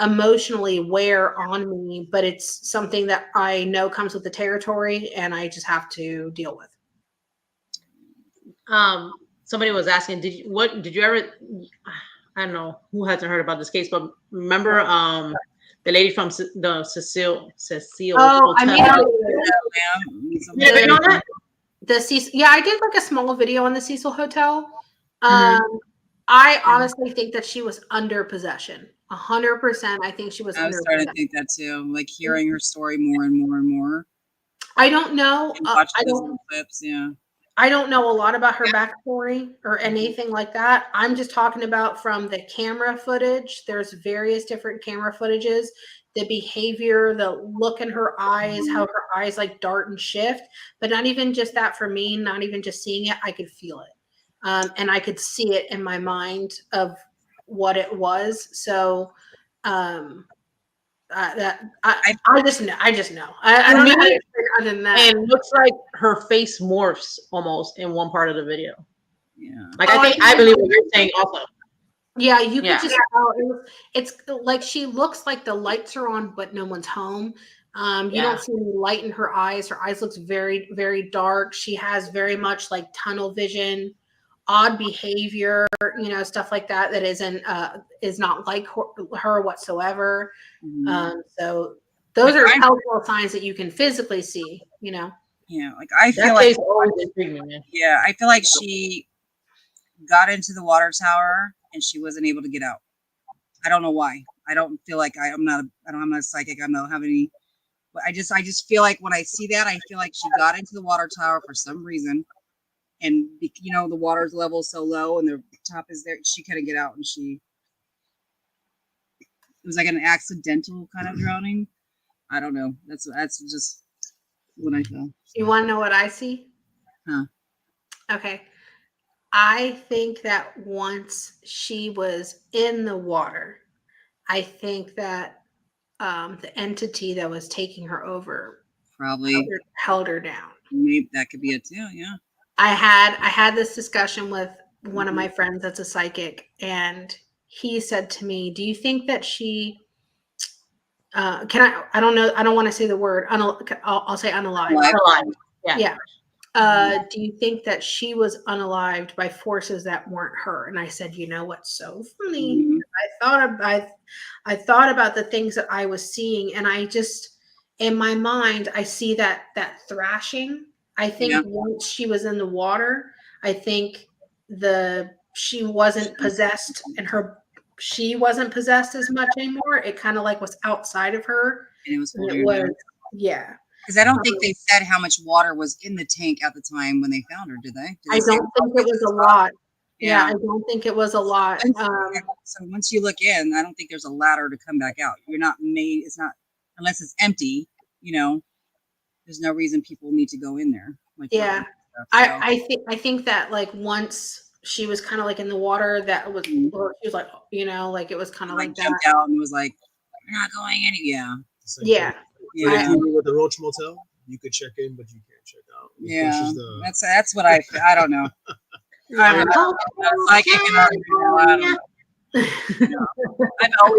emotionally wear on me, but it's something that I know comes with the territory and I just have to deal with. Somebody was asking, did you ever, I don't know who hasn't heard about this case, but remember the lady from the Cecile Hotel? I mean, the Cecil, I did a small video on the Cecil Hotel. I honestly think that she was under possession. 100%. I think she was under possession. I was starting to think that too. Hearing her story more and more and more. I don't know. Watching those little clips, I don't know a lot about her backstory or anything like that. I'm just talking about from the camera footage. There's various different camera footages. The behavior, the look in her eyes, how her eyes dart and shift. But not even just that for me, not even just seeing it, I could feel it. And I could see it in my mind of what it was. So I just know. I just know. I don't know how to explain other than that. And it looks like her face morphs almost in one part of the video. Yeah. I believe what you're saying also. Yeah, you could just tell. It's she looks like the lights are on, but no one's home. You don't see any light in her eyes. Her eyes looks very, very dark. She has very much tunnel vision odd behavior, stuff like that isn't is not like her whatsoever. So those are telltale signs that you can physically see. Yeah, like I feel like yeah, I feel like she got into the water tower and she wasn't able to get out. I don't know why. I don't feel like I'm not a psychic. I don't have any. But I just feel like when I see that, I feel like she got into the water tower for some reason, and the water's level is so low and the top is there. She couldn't get out, and it was like an accidental kind of drowning. I don't know. That's just what I feel. You want to know what I see? Huh? Okay. I think that once she was in the water, I think that the entity that was taking her over probably held her down. Maybe that could be it too. Yeah. I had this discussion with one of my friends that's a psychic, and he said to me, "Do you think that she I don't know. I don't want to say the word. I'll say unalived. Unalived. Yeah. Yeah. Do you think that she was unalived by forces that weren't her?" And I said, "You know what's so funny? I thought about the things that I was seeing, and I just, in my mind, I see that thrashing. I think once she was in the water, I think she wasn't possessed, and she wasn't possessed as much anymore. It kind of like was outside of her. And it was yeah. Because I don't think they said how much water was in the tank at the time when they found her, did they? I don't think it was a lot. Yeah, I don't think it was a lot. So once you look in, I don't think there's a ladder to come back out. You're not made. It's not unless it's empty. There's no reason people need to go in there. Yeah, I think that like once she was kind of like in the water, that was, or she was like, like it was kind of like that. Jumped out and was like, "We're not going any." Yeah. Yeah. Yeah. With the Roach Motel, you could check in, but you can't check out. Yeah. That's what I don't know. I've always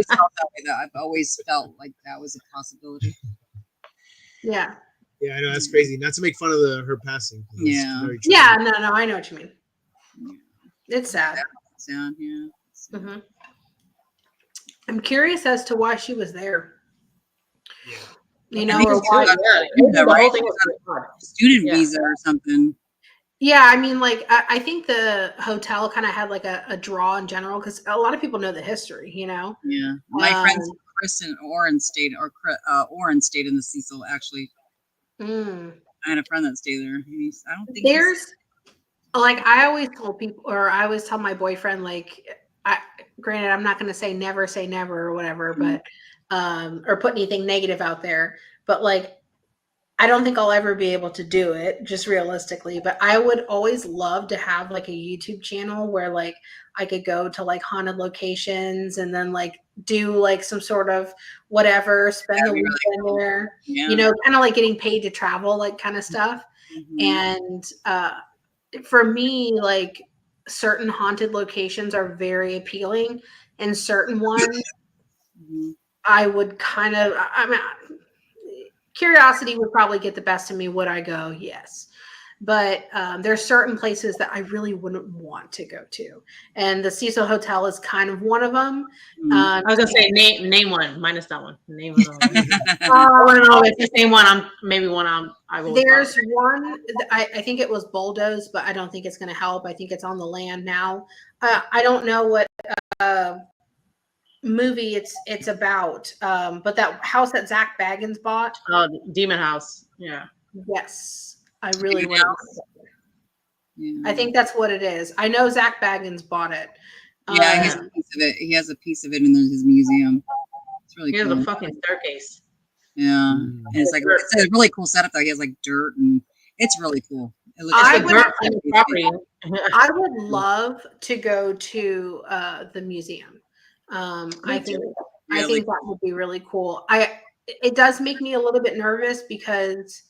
felt that way, though. I've always felt like that was a possibility. Yeah. Yeah, I know, that's crazy. Not to make fun of her passing. Yeah. Yeah, no, I know what you mean. It's sad. It's sad, yeah. Mm-hmm. I'm curious as to why she was there. Yeah. Or why student visa or something. Yeah, I mean, like I think the hotel kind of had like a draw in general because a lot of people know the history, Yeah, my friends Chris and Oren stayed, Oren stayed in the Cecil actually. I had a friend that stayed there. I don't think like I always tell people, or I always tell my boyfriend, like, granted, I'm not going to say never or whatever, but or put anything negative out there, but like, I don't think I'll ever be able to do it, just realistically, but I would always love to have like a YouTube channel where like I could go to like haunted locations and then like do like some sort of whatever, spend the weekend there, kind of like getting paid to travel, like kind of stuff. And for me, like certain haunted locations are very appealing, and certain ones I would kind of, curiosity would probably get the best of me. Would I go? Yes. But there's certain places that I really wouldn't want to go to. And the Cecil Hotel is kind of one of them. I was going to say, name one, minus that one. Name one. I want to know if it's the same one. I will. There's one, I think it was Bulldoze, but I don't think it's going to help. I think it's on the land now. I don't know what movie it's about, but that house that Zach Baggins bought. Oh, Demon House. Yeah. Yes. I really would. I think that's what it is. I know Zach Baggins bought it. Yeah, he has a piece of it. He has a piece of it in his museum. It's really cool. He has a fucking staircase. Yeah, and it's like it's a really cool setup. Though he has like dirt, and it's really cool. It looks I would love to go to the museum. I think that would be really cool. It does make me a little bit nervous because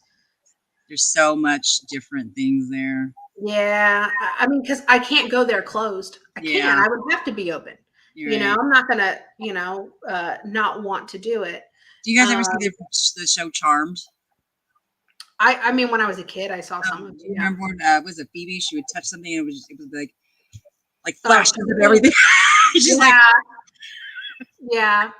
there's so much different things there. Yeah, I mean, because I can't go there closed. I can't. I would have to be open. I'm not gonna, not want to do it. Do you guys ever see the show Charmed? I mean, when I was a kid, I saw some of it. Remember when was it Phoebe? She would touch something, and it was like like flashes of everything. She's like, yeah.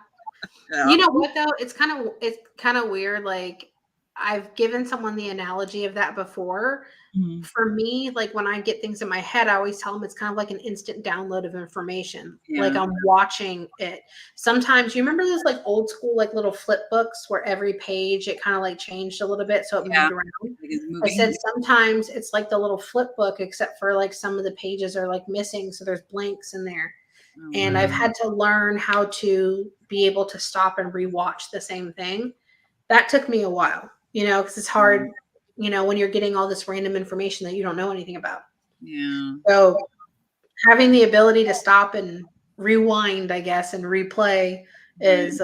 yeah. You know what though? It's kind of weird. Like I've given someone the analogy of that before. Mhm. For me, like when I get things in my head, I always tell them it's kind of like an instant download of information. Yeah. Like I'm watching it. Sometimes you remember those like old school like little flip books where every page it kind of like changed a little bit so it moved around. Like it's I moving. said sometimes it's like the little flip book, except for like some of the pages are like missing, so there's blanks in there. Oh, And I've had to learn how to be able to stop and rewatch the same thing. That took me a while, you know, because it's hard, you know, when you're getting all this random information that you don't know anything about. yeah. So having the ability to stop and rewind, I guess, and replay is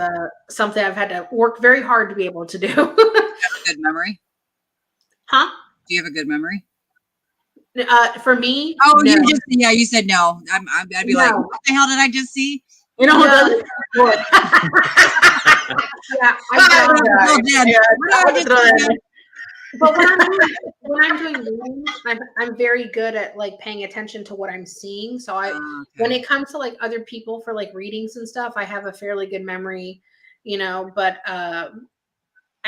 something I've had to work very hard to be able to do. Do you have a good memory? Huh? Do you have a good memory? For me, Oh, no. you said no. I'd be like, what the hell did I just see? You know, No. Yeah, but when I'm doing readings, I'm very good at like paying attention to what I'm seeing. So when it comes to like other people for like readings and stuff, I have a fairly good memory, you know, but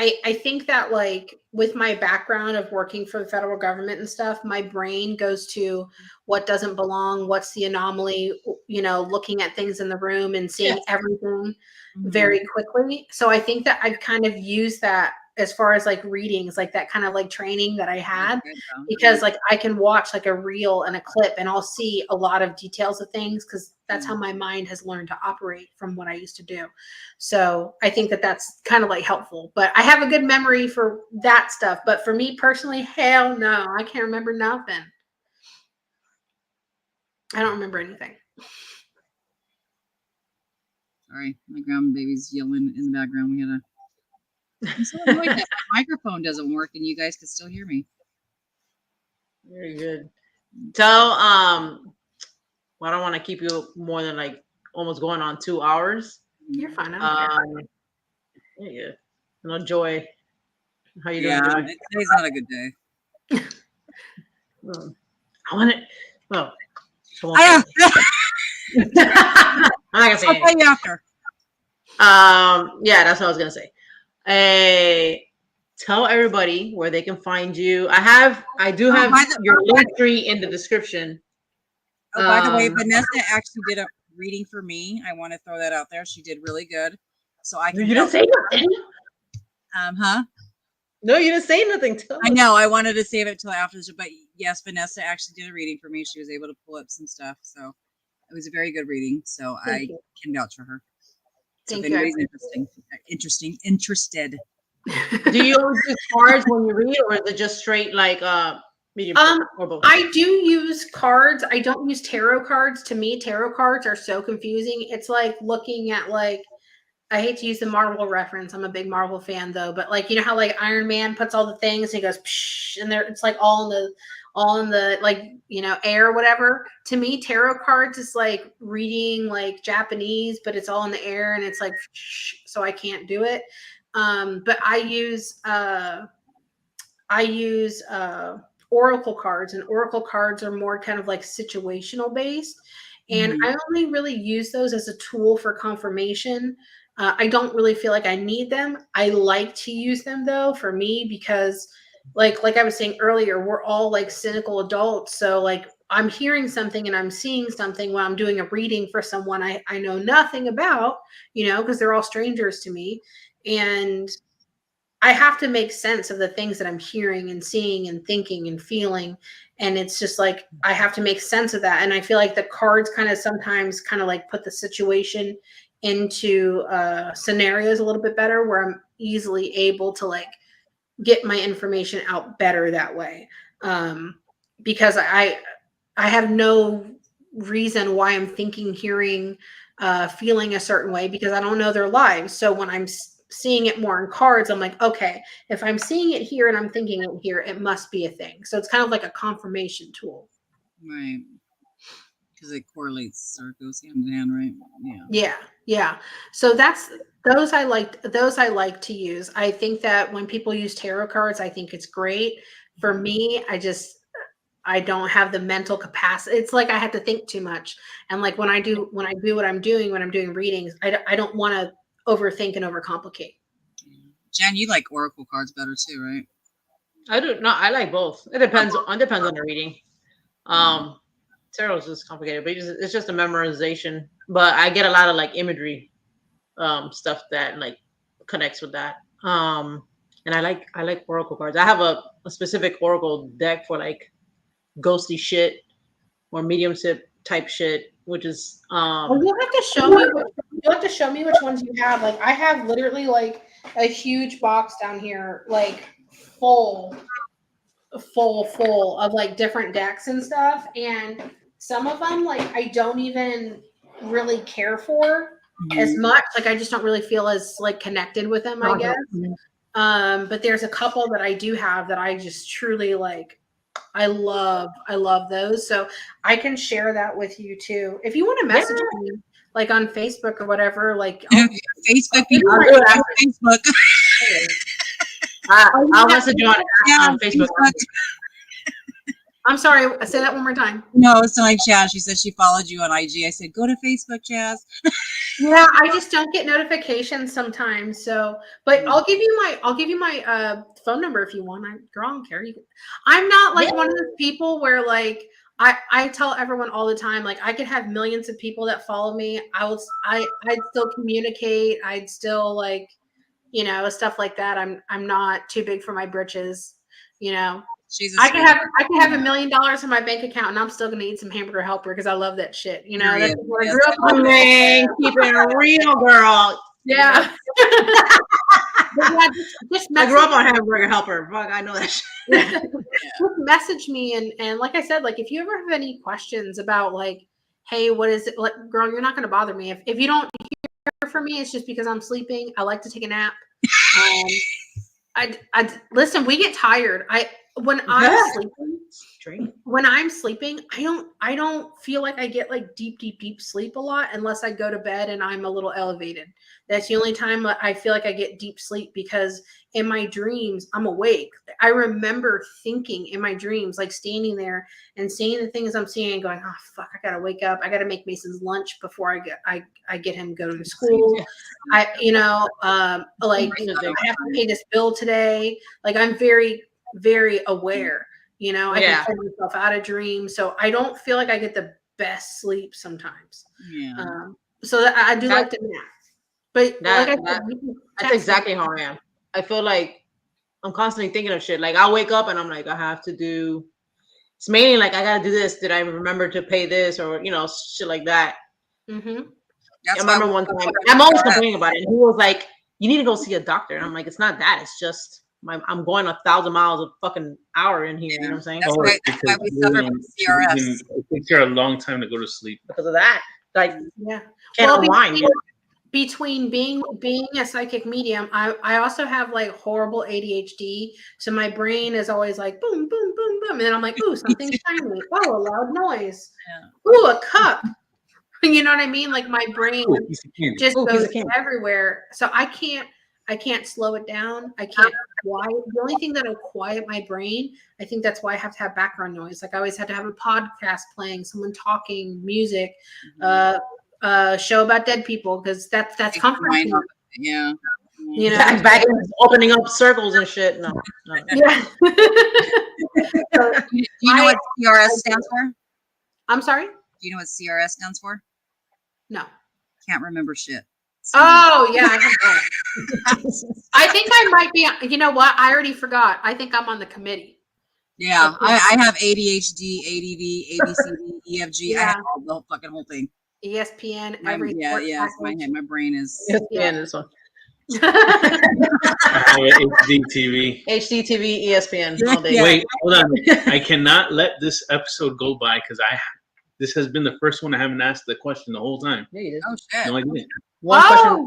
I think that like with my background of working for the federal government and stuff, my brain goes to what doesn't belong, what's the anomaly, you know, looking at things in the room and seeing everything very quickly. So I think that I've kind of used that as far as like readings, like that kind of like training that I had, because like I can watch like a reel and a clip and I'll see a lot of details of things because that's how my mind has learned to operate from what I used to do. So I think that that's kind of like helpful, but I have a good memory for that stuff. But for me personally, hell no, I can't remember nothing. I don't remember anything. Sorry, my grandbaby's yelling in the background. We had a I'm so annoyed that my microphone doesn't work and you guys can still hear me. Very good. Tell well, I don't want to keep you more than like almost going on 2 hours. You're fine. I don't care. Yeah. No, Joy. How you doing, Joy? Today's not a good day. I want it. Well, I'm not gonna say I'll tell you after. Yeah, that's what I was gonna say. Tell everybody where they can find you. I do have your link tree in the description. Oh, by the way, Vanessa actually did a reading for me. I want to throw that out there. She did really good. So I can. You didn't say nothing. Huh? No, you didn't say nothing. I know. I wanted to save it till after the show, but yes, Vanessa actually did a reading for me. She was able to pull up some stuff, so it was a very good reading. So I can vouch for her. So if anybody's interested. Do you always use cards when you read, or is it just straight like medium or both? I do use cards. I don't use tarot cards. To me, tarot cards are so confusing. It's like looking at like, I hate to use the Marvel reference. I'm a big Marvel fan though, but like, you know how like Iron Man puts all the things and he goes psh, and there it's like all in the like, you know, air or whatever. To me, tarot cards is like reading like Japanese, but it's all in the air and it's like psh, so I can't do it. But I use oracle cards, and oracle cards are more kind of like situational based. And I only really use those as a tool for confirmation. I don't really feel like I need them. I like to use them though for me because like I was saying earlier, we're all like cynical adults. So like I'm hearing something and I'm seeing something when I'm doing a reading for someone I know nothing about, you know, because they're all strangers to me. And I have to make sense of the things that I'm hearing and seeing and thinking and feeling. And it's just like, I have to make sense of that. And I feel like the cards kind of sometimes kind of like put the situation into scenarios a little bit better where I'm easily able to like get my information out better that way. Because I have no reason why I'm thinking, hearing, feeling a certain way because I don't know their lives. So when I'm seeing it more in cards, I'm like, okay, if I'm seeing it here and I'm thinking it here, it must be a thing. So it's kind of like a confirmation tool. Right. Because it correlates or goes hand in hand, right? Yeah. So those I like to use. I think that when people use tarot cards, I think it's great. For me, I don't have the mental capacity. It's like I have to think too much. And like when I do what I'm doing, when I'm doing readings, I don't want to overthink and overcomplicate. Jen, you like oracle cards better too, right? I do. No, I like both. It depends on the reading. Tarot is just complicated, but it's just a memorization. But I get a lot of like imagery stuff that like connects with that. And I like oracle cards. I have a specific oracle deck for like ghostly shit or mediumship type shit, which is Well, you'll have to show me which ones you have. Like I have literally like a huge box down here, like full of like different decks and stuff. And some of them like I don't even really care for as much. Like I just don't really feel as like connected with them, I guess. But there's a couple that I do have that I just truly like. I love those. So I can share that with you too. If you want to message me like on Facebook or whatever, like Facebook. I'll message you on Facebook. I'm sorry, say that one more time. No, it's like Chaz. She said she followed you on IG. I said, go to Facebook, Chaz. Yeah, I just don't get notifications sometimes. So, but I'll give you my phone number if you want. Girl, I don't care. I'm not like one of those people where like I tell everyone all the time, like I could have millions of people that follow me. I'd still communicate. I'd still like, you know, stuff like that. I'm not too big for my britches, you know. I can have $1 million in my bank account and I'm still gonna eat some hamburger helper because I love that shit. You know, that's what I grew up on. Man, keep it real, girl. Yeah. I grew up on hamburger helper. Fuck, I know that shit. Just message me and like I said, like if you ever have any questions about like, hey, what is it? Like, girl, you're not gonna bother me. If you don't hear from me, it's just because I'm sleeping. I like to take a nap. I listen, we get tired. When I'm sleeping, I don't feel like I get like deep sleep a lot unless I go to bed and I'm a little elevated. That's the only time I feel like I get deep sleep, because in my dreams I'm awake. I remember thinking in my dreams, like standing there and seeing the things I'm seeing and going, oh fuck, I gotta wake up. I gotta make Mason's lunch before I get him go to school. Like I have to pay this bill today. Like I'm very, very aware, you know. I can pull myself out of dreams, so I don't feel like I get the best sleep sometimes. So that I do like to nap, but that's exactly how I am. I feel like I'm constantly thinking of shit. Like I'll wake up and I'm like, I have to do. It's mainly like I gotta do this. Did I remember to pay this, or you know, shit like that. I remember one time I'm always complaining about it, and he was like, "You need to go see a doctor." And I'm like, "It's not that. It's just." I'm going 1,000 miles a fucking hour in here. You know what I'm saying? That's why we suffer from CRS. It takes her a long time to go to sleep because of that. Like, can't unwind. Between being a psychic medium, I also have like horrible ADHD. So my brain is always like boom, boom, boom, boom, and then I'm like, ooh, something shiny. Oh, a loud noise. Ooh, a cup. You know what I mean? Like my brain just goes everywhere. So I can't slow it down. I can't quiet. The only thing that'll quiet my brain, I think that's why I have to have background noise. Like I always had to have a podcast playing, someone talking, music, show about dead people, because that's comforting. Yeah. You know, back opening up circles and shit. No. Yeah. Do you know what CRS stands for? I'm sorry? Do you know what CRS stands for? No. Can't remember shit. Oh yeah, I think I might be. You know what? I already forgot. I think I'm on the committee. Yeah, I have ADHD, ADD, ABCD, EFG. I have the fucking whole thing. ESPN, everything. Yeah, it's my head. My brain is. ESPN this one. HDTV, ESPN all day. Wait, hold on. I cannot let this episode go by because this has been the first one I haven't asked the question the whole time. Yeah, you did. Oh shit! No, I didn't. One question.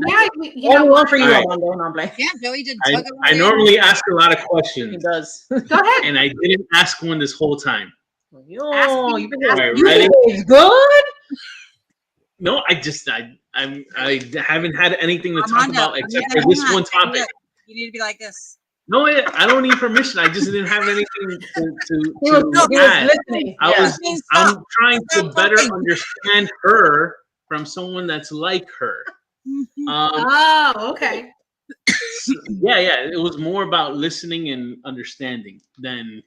Yeah, one for you. Right. Yeah, Joey did. I normally ask a lot of questions. He does. Go ahead. And I didn't ask one this whole time. Yo, you've been ready? It's good. No, I haven't had anything to talk about except for this one topic. You need to be like this. No, I don't need permission. I just didn't have anything to He was add. listening. I'm trying to better understand her from someone that's like her. Oh, okay. Yeah. It was more about listening and understanding than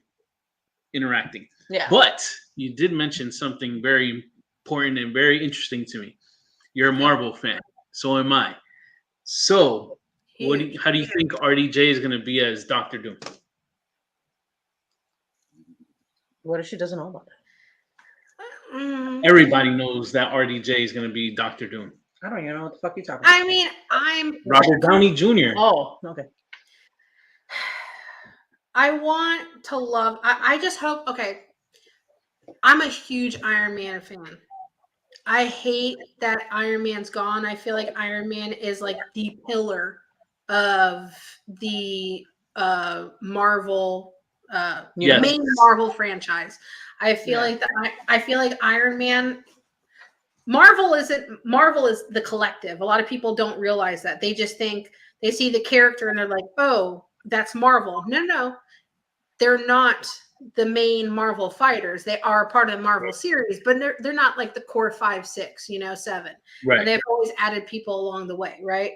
interacting. Yeah. But you did mention something very important and very interesting to me. You're a Marvel fan. So am I. So how do you think RDJ is going to be as Doctor Doom? What if she doesn't know about it? Everybody knows that RDJ is going to be Doctor Doom. I don't even know what the fuck you're talking about. I mean, I'm Robert Downey Jr. Oh, okay. I want to love. I just hope. Okay, I'm a huge Iron Man fan. I hate that Iron Man's gone. I feel like Iron Man is like the pillar of the Marvel, main Marvel franchise. I feel like that. I feel like Iron Man. Marvel is the collective. A lot of people don't realize that. They just think they see the character and they're like, "Oh, that's Marvel." No, they're not the main Marvel fighters. They are part of the Marvel series, but they're not like the core 5, 6, 7. Right. And they've always added people along the way, right?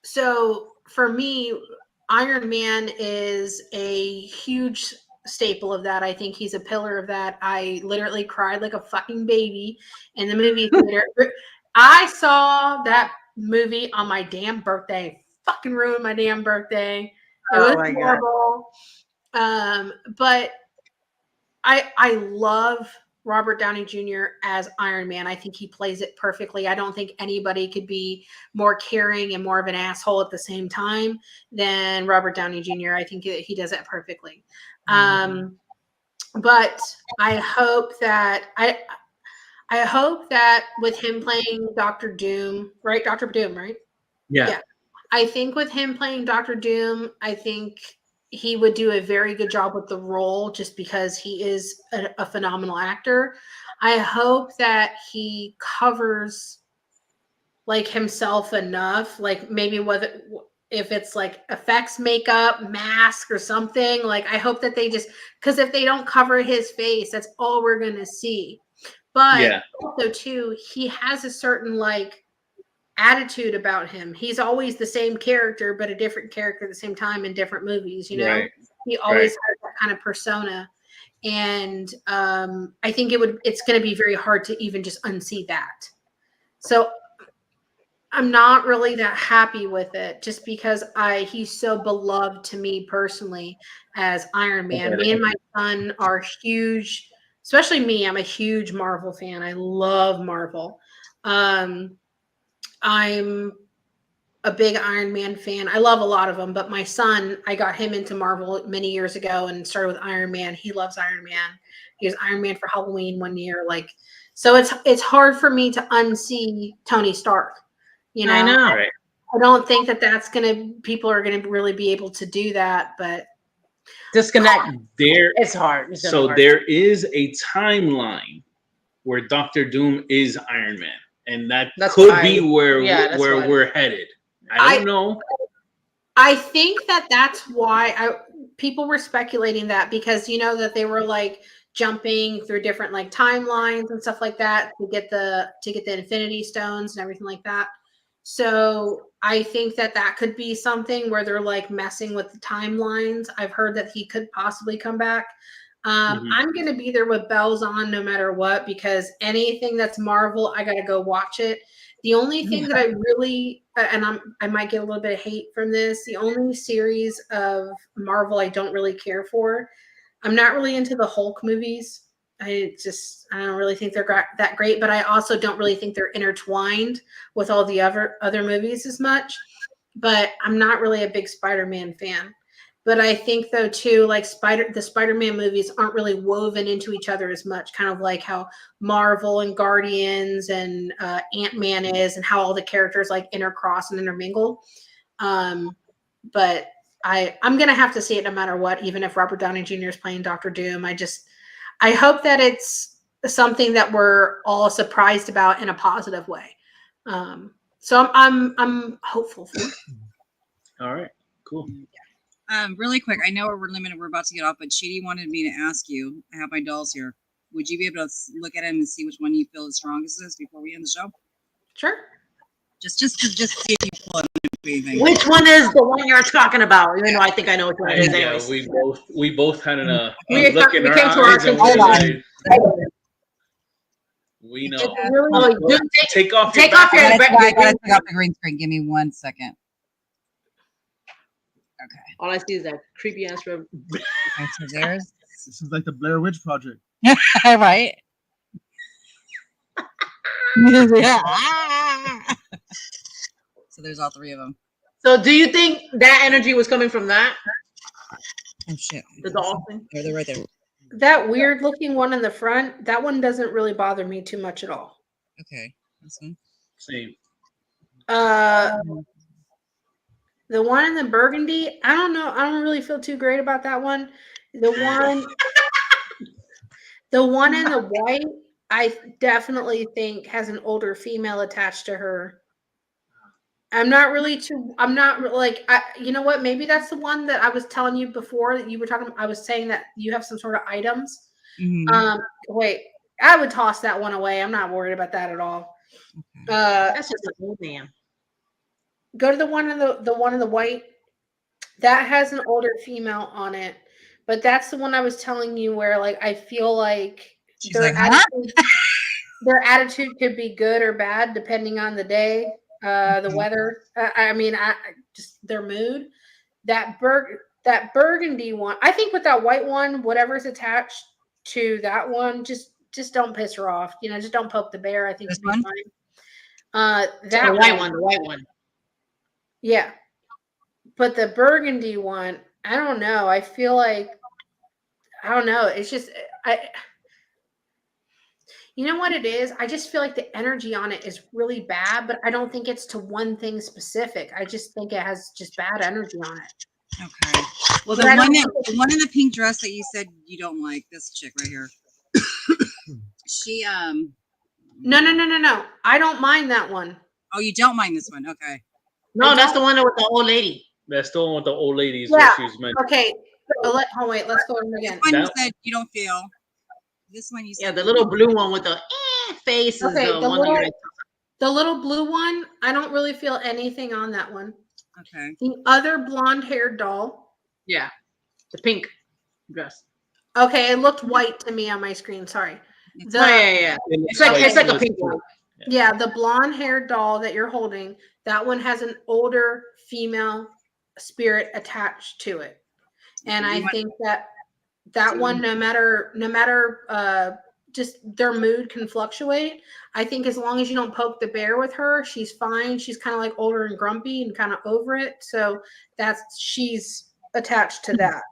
So for me, Iron Man is a huge staple of that. I think he's a pillar of that. I literally cried like a fucking baby in the movie theater. I saw that movie on my damn birthday. Fucking ruined my damn birthday. It was horrible. But I love Robert Downey Jr. as Iron Man. I think he plays it perfectly. I don't think anybody could be more caring and more of an asshole at the same time than Robert Downey Jr. I think he does it perfectly. But I hope that I hope that with him playing Dr. Doom, right? Dr. Doom, right? Yeah. I think with him playing Dr. Doom, I think he would do a very good job with the role just because he is a phenomenal actor. I hope that he covers like himself enough, like maybe if it's like effects, makeup, mask or something. Like I hope that they just, because if they don't cover his face, that's all we're going to see. But also too, he has a certain like attitude about him. He's always the same character, but a different character at the same time in different movies, you know? Right. He always has that kind of persona. And I think it's going to be very hard to even just unsee that. So I'm not really that happy with it just because he's so beloved to me personally as Iron Man. Me and my son are huge, especially me. I'm a huge Marvel fan. I love Marvel. I'm a big Iron Man fan. I love a lot of them, but my son, I got him into Marvel many years ago and started with Iron Man. He loves Iron Man. He was Iron Man for Halloween one year. Like, so it's hard for me to unsee Tony Stark. You know, I know. Right. I don't think people are gonna really be able to do that, but disconnect. It's hard. There is a timeline where Doctor Doom is Iron Man. And that's could be where we're headed. I don't know. I think that's why people were speculating that because that they were like jumping through different like timelines and stuff like that to get the Infinity Stones and everything like that. So I think that could be something where they're like messing with the timelines. I've heard that he could possibly come back. I'm going to be there with bells on no matter what, because anything that's Marvel, I got to go watch it. The only thing that I really, and I might get a little bit of hate from this, the only series of Marvel I don't really care for, I'm not really into the Hulk movies. I don't really think they're that great, but I also don't really think they're intertwined with all the other movies as much. But I'm not really a big Spider-Man fan. But I think though too, like the Spider-Man movies aren't really woven into each other as much, kind of like how Marvel and Guardians and Ant-Man is, and how all the characters like intercross and intermingle. But I'm gonna have to see it no matter what, even if Robert Downey Jr. is playing Dr. Doom. I hope that it's something that we're all surprised about in a positive way. So I'm hopeful for it. All right, cool. Really quick, I know we're limited. We're about to get off, but Chidi wanted me to ask you. I have my dolls here. Would you be able to look at them and see which one you feel the strongest is before we end the show? Sure. Just see if you pull anything. Which one is the one you're talking about? Even though I think I know which one it is. Yeah, Anyways. we both had a We look in we our came to our eyes and we're conclusion. like, we know. Really, dude, Take off take your off your I back- gotta take off the green screen. Give me 1 second. Okay. All I see is that creepy ass red. Okay, so there's This is like the Blair Witch Project. right. Yeah. So there's all three of them. So do you think that energy was coming from that? Oh shit. The doll thing? They're right there. That weird looking one in the front, that one doesn't really bother me too much at all. Okay. This one. Same. The one in the burgundy, I don't know. I don't really feel too great about that one. The one in the white, I definitely think has an older female attached to her. I'm not like, you know what? Maybe that's the one that I was telling you before that you were talking. I was saying that you have some sort of items. Mm-hmm. Wait, I would toss that one away. I'm not worried about that at all. That's just an old man. Go to the one in the one in the white. That has an older female on it, but that's the one I was telling you where like I feel like She's their like, huh? their attitude could be good or bad depending on the day, the weather. I mean, just their mood. That burgundy one. I think with that white one, whatever's attached to that one, just don't piss her off. You know, just don't poke the bear. I think This it'll be one? fine. That The white one. Yeah. But the burgundy one, I don't know. I feel like, I don't know. It's just, you know what it is? I just feel like the energy on it is really bad, but I don't think it's to one thing specific. I just think it has just bad energy on it. Okay. Well, But the I one don't in the pink dress that you said you don't like, this chick right here. She No. I don't mind that one. Oh, you don't mind this one? Okay. No, that's the one with the old lady. That's the one with the old ladies. Yeah. What she was meant. Okay. Wait, let's go over them again. This one you That- said you don't feel. This one you said. Yeah, the little blue one with the face Okay, is the one that you're the little blue one, I don't really feel anything on that one. Okay. The other blonde haired doll. Yeah, the pink dress. Okay, it looked white to me on my screen. Sorry. The, Yeah. It's like a pink one. Yeah, the blonde haired doll that you're holding, that one has an older female spirit attached to it. And I think that one, no matter just their mood can fluctuate. I think as long as you don't poke the bear with her, she's fine. She's kind of like older and grumpy and kind of over it. So she's attached to that.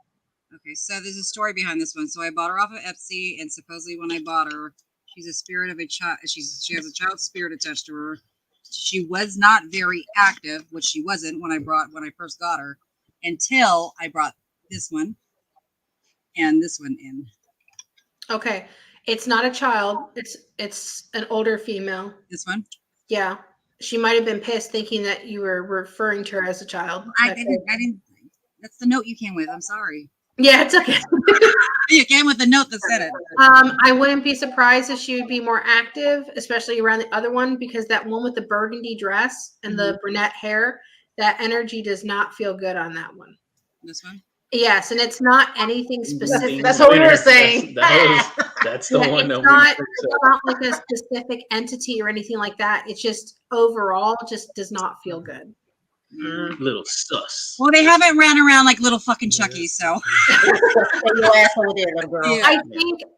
Okay, so there's a story behind this one. So I bought her off of Etsy, and supposedly when I bought her, she's a spirit of a child. She has a child spirit attached to her. She was not very active, which she wasn't when I first got her, until I brought this one and this one in. Okay. It's not a child. It's an older female. This one? Yeah. She might have been pissed thinking that you were referring to her as a child. I didn't. That's the note you came with. I'm sorry. Yeah, it's okay. You came with the note that said it. I wouldn't be surprised if she would be more active, especially around the other one, because that one with the burgundy dress and the brunette hair, that energy does not feel good on that one. This one? Yes, and it's not anything specific. That's what we were saying. That's the one that It's not like a specific entity or anything like that. It's just overall just does not feel good. Little sus. Well, they haven't ran around like little fucking Chucky, so. Your ass over there, little girl. Yeah.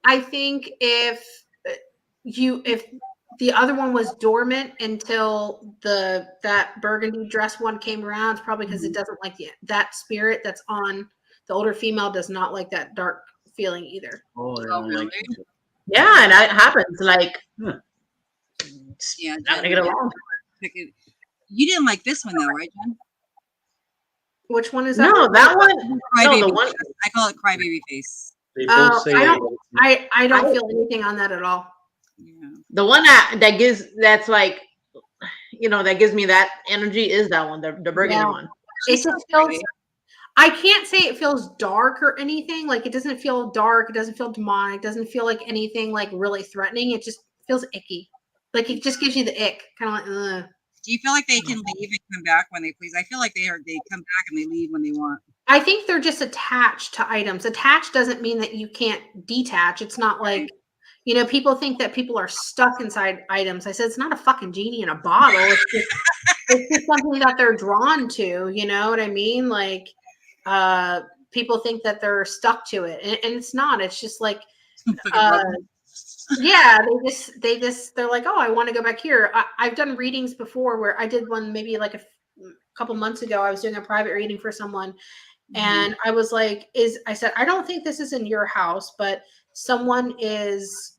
I think if the other one was dormant until that burgundy dress one came around, it's probably because it doesn't like that spirit that's on the older female does not like that dark feeling either. Oh, I don't like it. Yeah, and that happens. Like, Yeah. not gonna get along. You didn't like this one though, right, Jen? Which one is that? No, that one. Crybaby. No, the one. I call it crybaby face. They both say I don't feel anything on that at all. Yeah. The one that gives that's like, that gives me that energy is that one, the burgundy one. It just feels. I can't say it feels dark or anything. Like, it doesn't feel dark. It doesn't feel demonic. It doesn't feel like anything like really threatening. It just feels icky. Like, it just gives you the ick. Kind of like, ugh. Do you feel like they can leave and come back when they please? I feel like they come back and they leave when they want. I think they're just attached to items. Attached doesn't mean that you can't detach. It's not like, you know, people think that people are stuck inside items. I said, it's not a fucking genie in a bottle. It's just something that they're drawn to. You know what I mean? Like, people think that they're stuck to it, and it's not. It's just like, yeah, they're like, oh, I want to go back here. I've done readings before where I did one maybe like a couple months ago. I was doing a private reading for someone, and I was like, I said, I don't think this is in your house, but someone is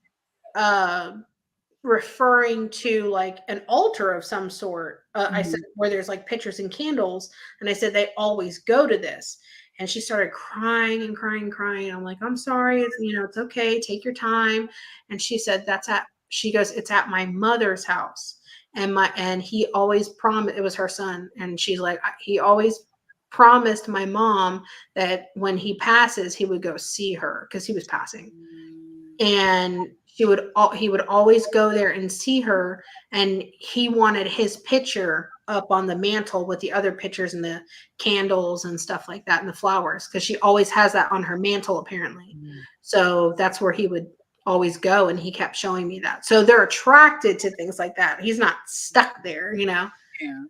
referring to like an altar of some sort. I said, where there's like pictures and candles, and I said they always go to this. And she started crying and crying and crying. I'm like, I'm sorry. It's, you know, it's okay. Take your time. And she said, she goes, it's at my mother's house. And he always promised, it was her son. And she's like, he always promised my mom that when he passes, he would go see her because he was passing. And he would always go there and see her. And he wanted his picture up on the mantle with the other pictures and the candles and stuff like that and the flowers, because she always has that on her mantle apparently. So that's where he would always go, and he kept showing me that. So they're attracted to things like that. He's not stuck there, you know. Yeah.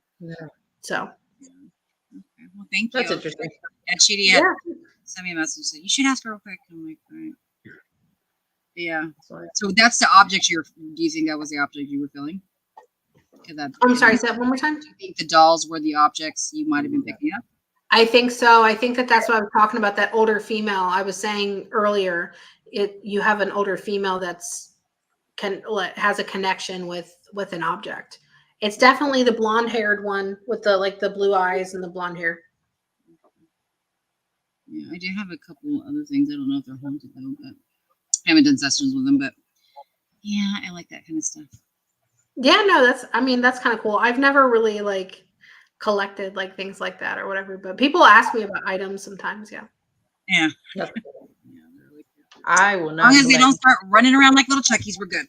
So Okay. Well, thank you. That's interesting. And she had sent me a message saying, you should ask her real quick. I'm like, all right. Yeah. So that's the object do you think that was the object you were feeling? I'm sorry, say that one more time. Do you think the dolls were the objects you might have been picking up? I think so. I think that's what I was talking about, that older female. I was saying earlier, you have an older female has a connection with an object. It's definitely the blonde-haired one with the blue eyes and the blonde hair. Yeah, I do have a couple other things. I don't know if they're haunted though, but I haven't done sessions with them. But yeah, I like that kind of stuff. Yeah, no, that's kind of cool. I've never really like collected like things like that or whatever, but people ask me about items sometimes. Yeah. Yeah. I will not. As long as they don't start running around like little Chuckies, we're good.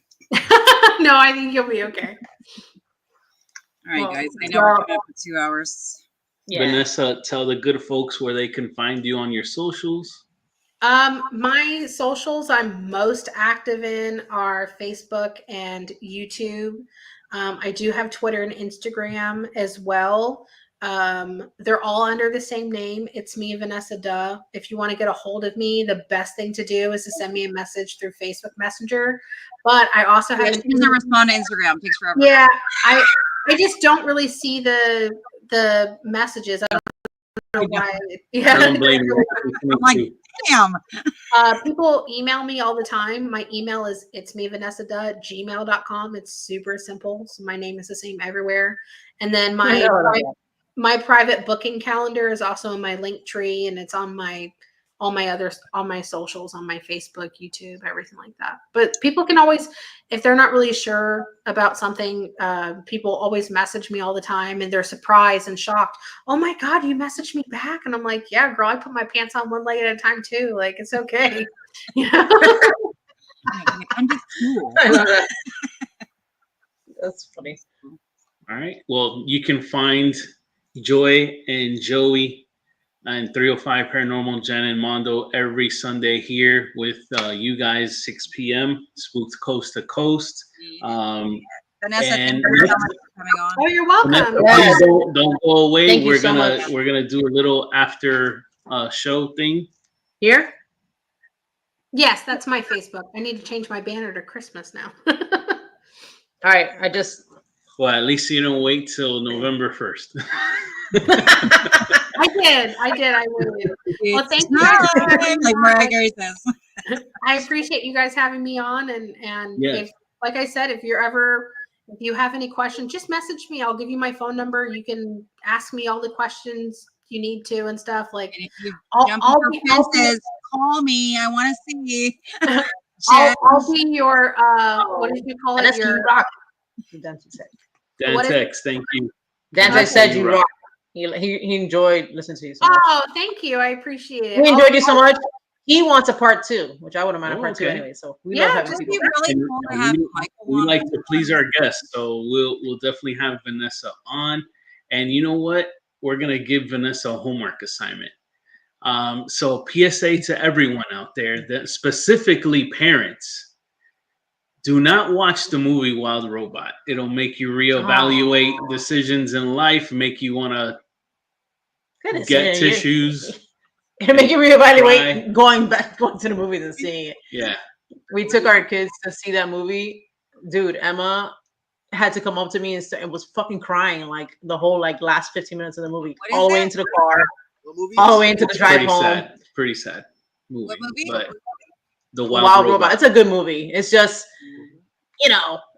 No, I think you'll be okay. All right, guys. I know we're coming up for 2 hours. Yeah. Vanessa, tell the good folks where they can find you on your socials. My socials I'm most active in are Facebook and YouTube. I do have Twitter and Instagram as well. They're all under the same name. It's me, Vanessa 𝗚𝗂. If you want to get a hold of me, the best thing to do is to send me a message through Facebook Messenger. But I also have she doesn't respond to Instagram. It takes forever. Yeah, I just don't really see the messages. I don't know why. Yeah. I don't blame you. I'm like, damn. People email me all the time. My email is 𝗵𝑚eVanessa𝗚@gmail.com. It's super simple. So my name is the same everywhere. And then my private booking calendar is also in my link tree, and it's on all my socials, on my Facebook, YouTube, everything like that. But people can always, if they're not really sure about something, people always message me all the time, and they're surprised and shocked. Oh my God, you messaged me back. And I'm like, yeah, girl, I put my pants on one leg at a time too. Like, it's okay. You know? I'm just cool. I love that. That's funny. All right. Well, you can find Joy and Joey and 305 Paranormal, Jen and Mondo every Sunday here with you guys, 6 p.m. Spooked Coast to Coast. Vanessa, thank and you so much for coming on. Oh, you're welcome. Please don't go away. Thank you We're so gonna much. we're gonna do a little after show thing. Here? Yes, that's my Facebook. I need to change my banner to Christmas now. All right. I just. Well, at least you don't wait till November 1st. I did. I will. Well, thank you guys. Like Mariah Carey says. I appreciate you guys having me on, and Yes. if, like I said, if you have any questions, just message me. I'll give you my phone number. You can ask me all the questions you need to and stuff. Like, And if you I'll jump over fences, call me. I want to see. I'll be your what did you call it? Vanessa, you rock. Dante said. Dantex, thank you. Dante said you rock. He enjoyed listening to you so much. Oh, thank you. I appreciate it. We enjoyed you so much. He wants a part 2, which I wouldn't mind a part 2 anyway. So we love having It'd people. be really cool to have Michael We on. like to please our guests, so we'll definitely have Vanessa on. And you know what? We're gonna give Vanessa a homework assignment. So PSA to everyone out there, that specifically parents, do not watch the movie Wild Robot. It'll make you reevaluate decisions in life, make you want to get tissues. It'll make you reevaluate going to the movies and seeing it. Yeah. We took our kids to see that movie. Dude, Emma had to come up to me and was fucking crying like the whole last 15 minutes of the movie, all the way into the car, all the way into the drive home. Pretty sad movie. What movie? But the Wild Robot. It's a good movie. It's just,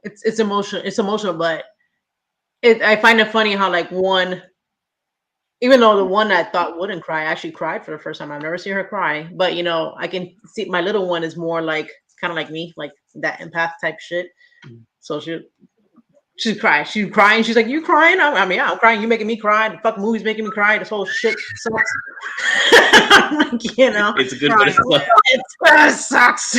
it's emotional. It's emotional, but I find it funny how one, even though the one I thought wouldn't cry actually cried for the first time. I've never seen her cry, but I can see my little one is more kind of like me, like that empath type shit. So she'd cry. She'd cry and she's like, "You crying?" I mean, yeah, I'm crying. You making me cry. The fucking movie's making me cry. This whole shit sucks. I'm like, it's a good one. It sucks.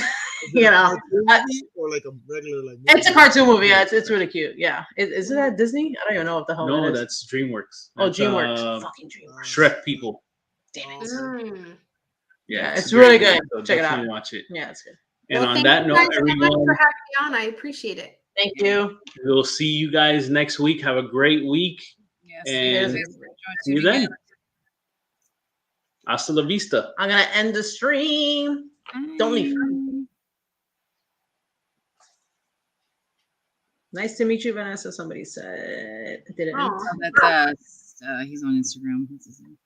Or like a regular It's a cartoon movie. Yeah, it's really cute. Yeah, isn't that Disney? I don't even know what the hell. No, that is. that's DreamWorks. Oh, DreamWorks. Fucking DreamWorks. Shrek people. Damn it. Yeah, it's really good. So check it out. Watch it. Yeah, it's good. And on that note, everyone, for having me on. I appreciate it. Thank you. We'll see you guys next week. Have a great week. Yes, and see you then. Hasta la vista. I'm gonna end the stream. Don't leave. Nice to meet you, Vanessa. Somebody said. Did it? That's he's on Instagram. What's his name?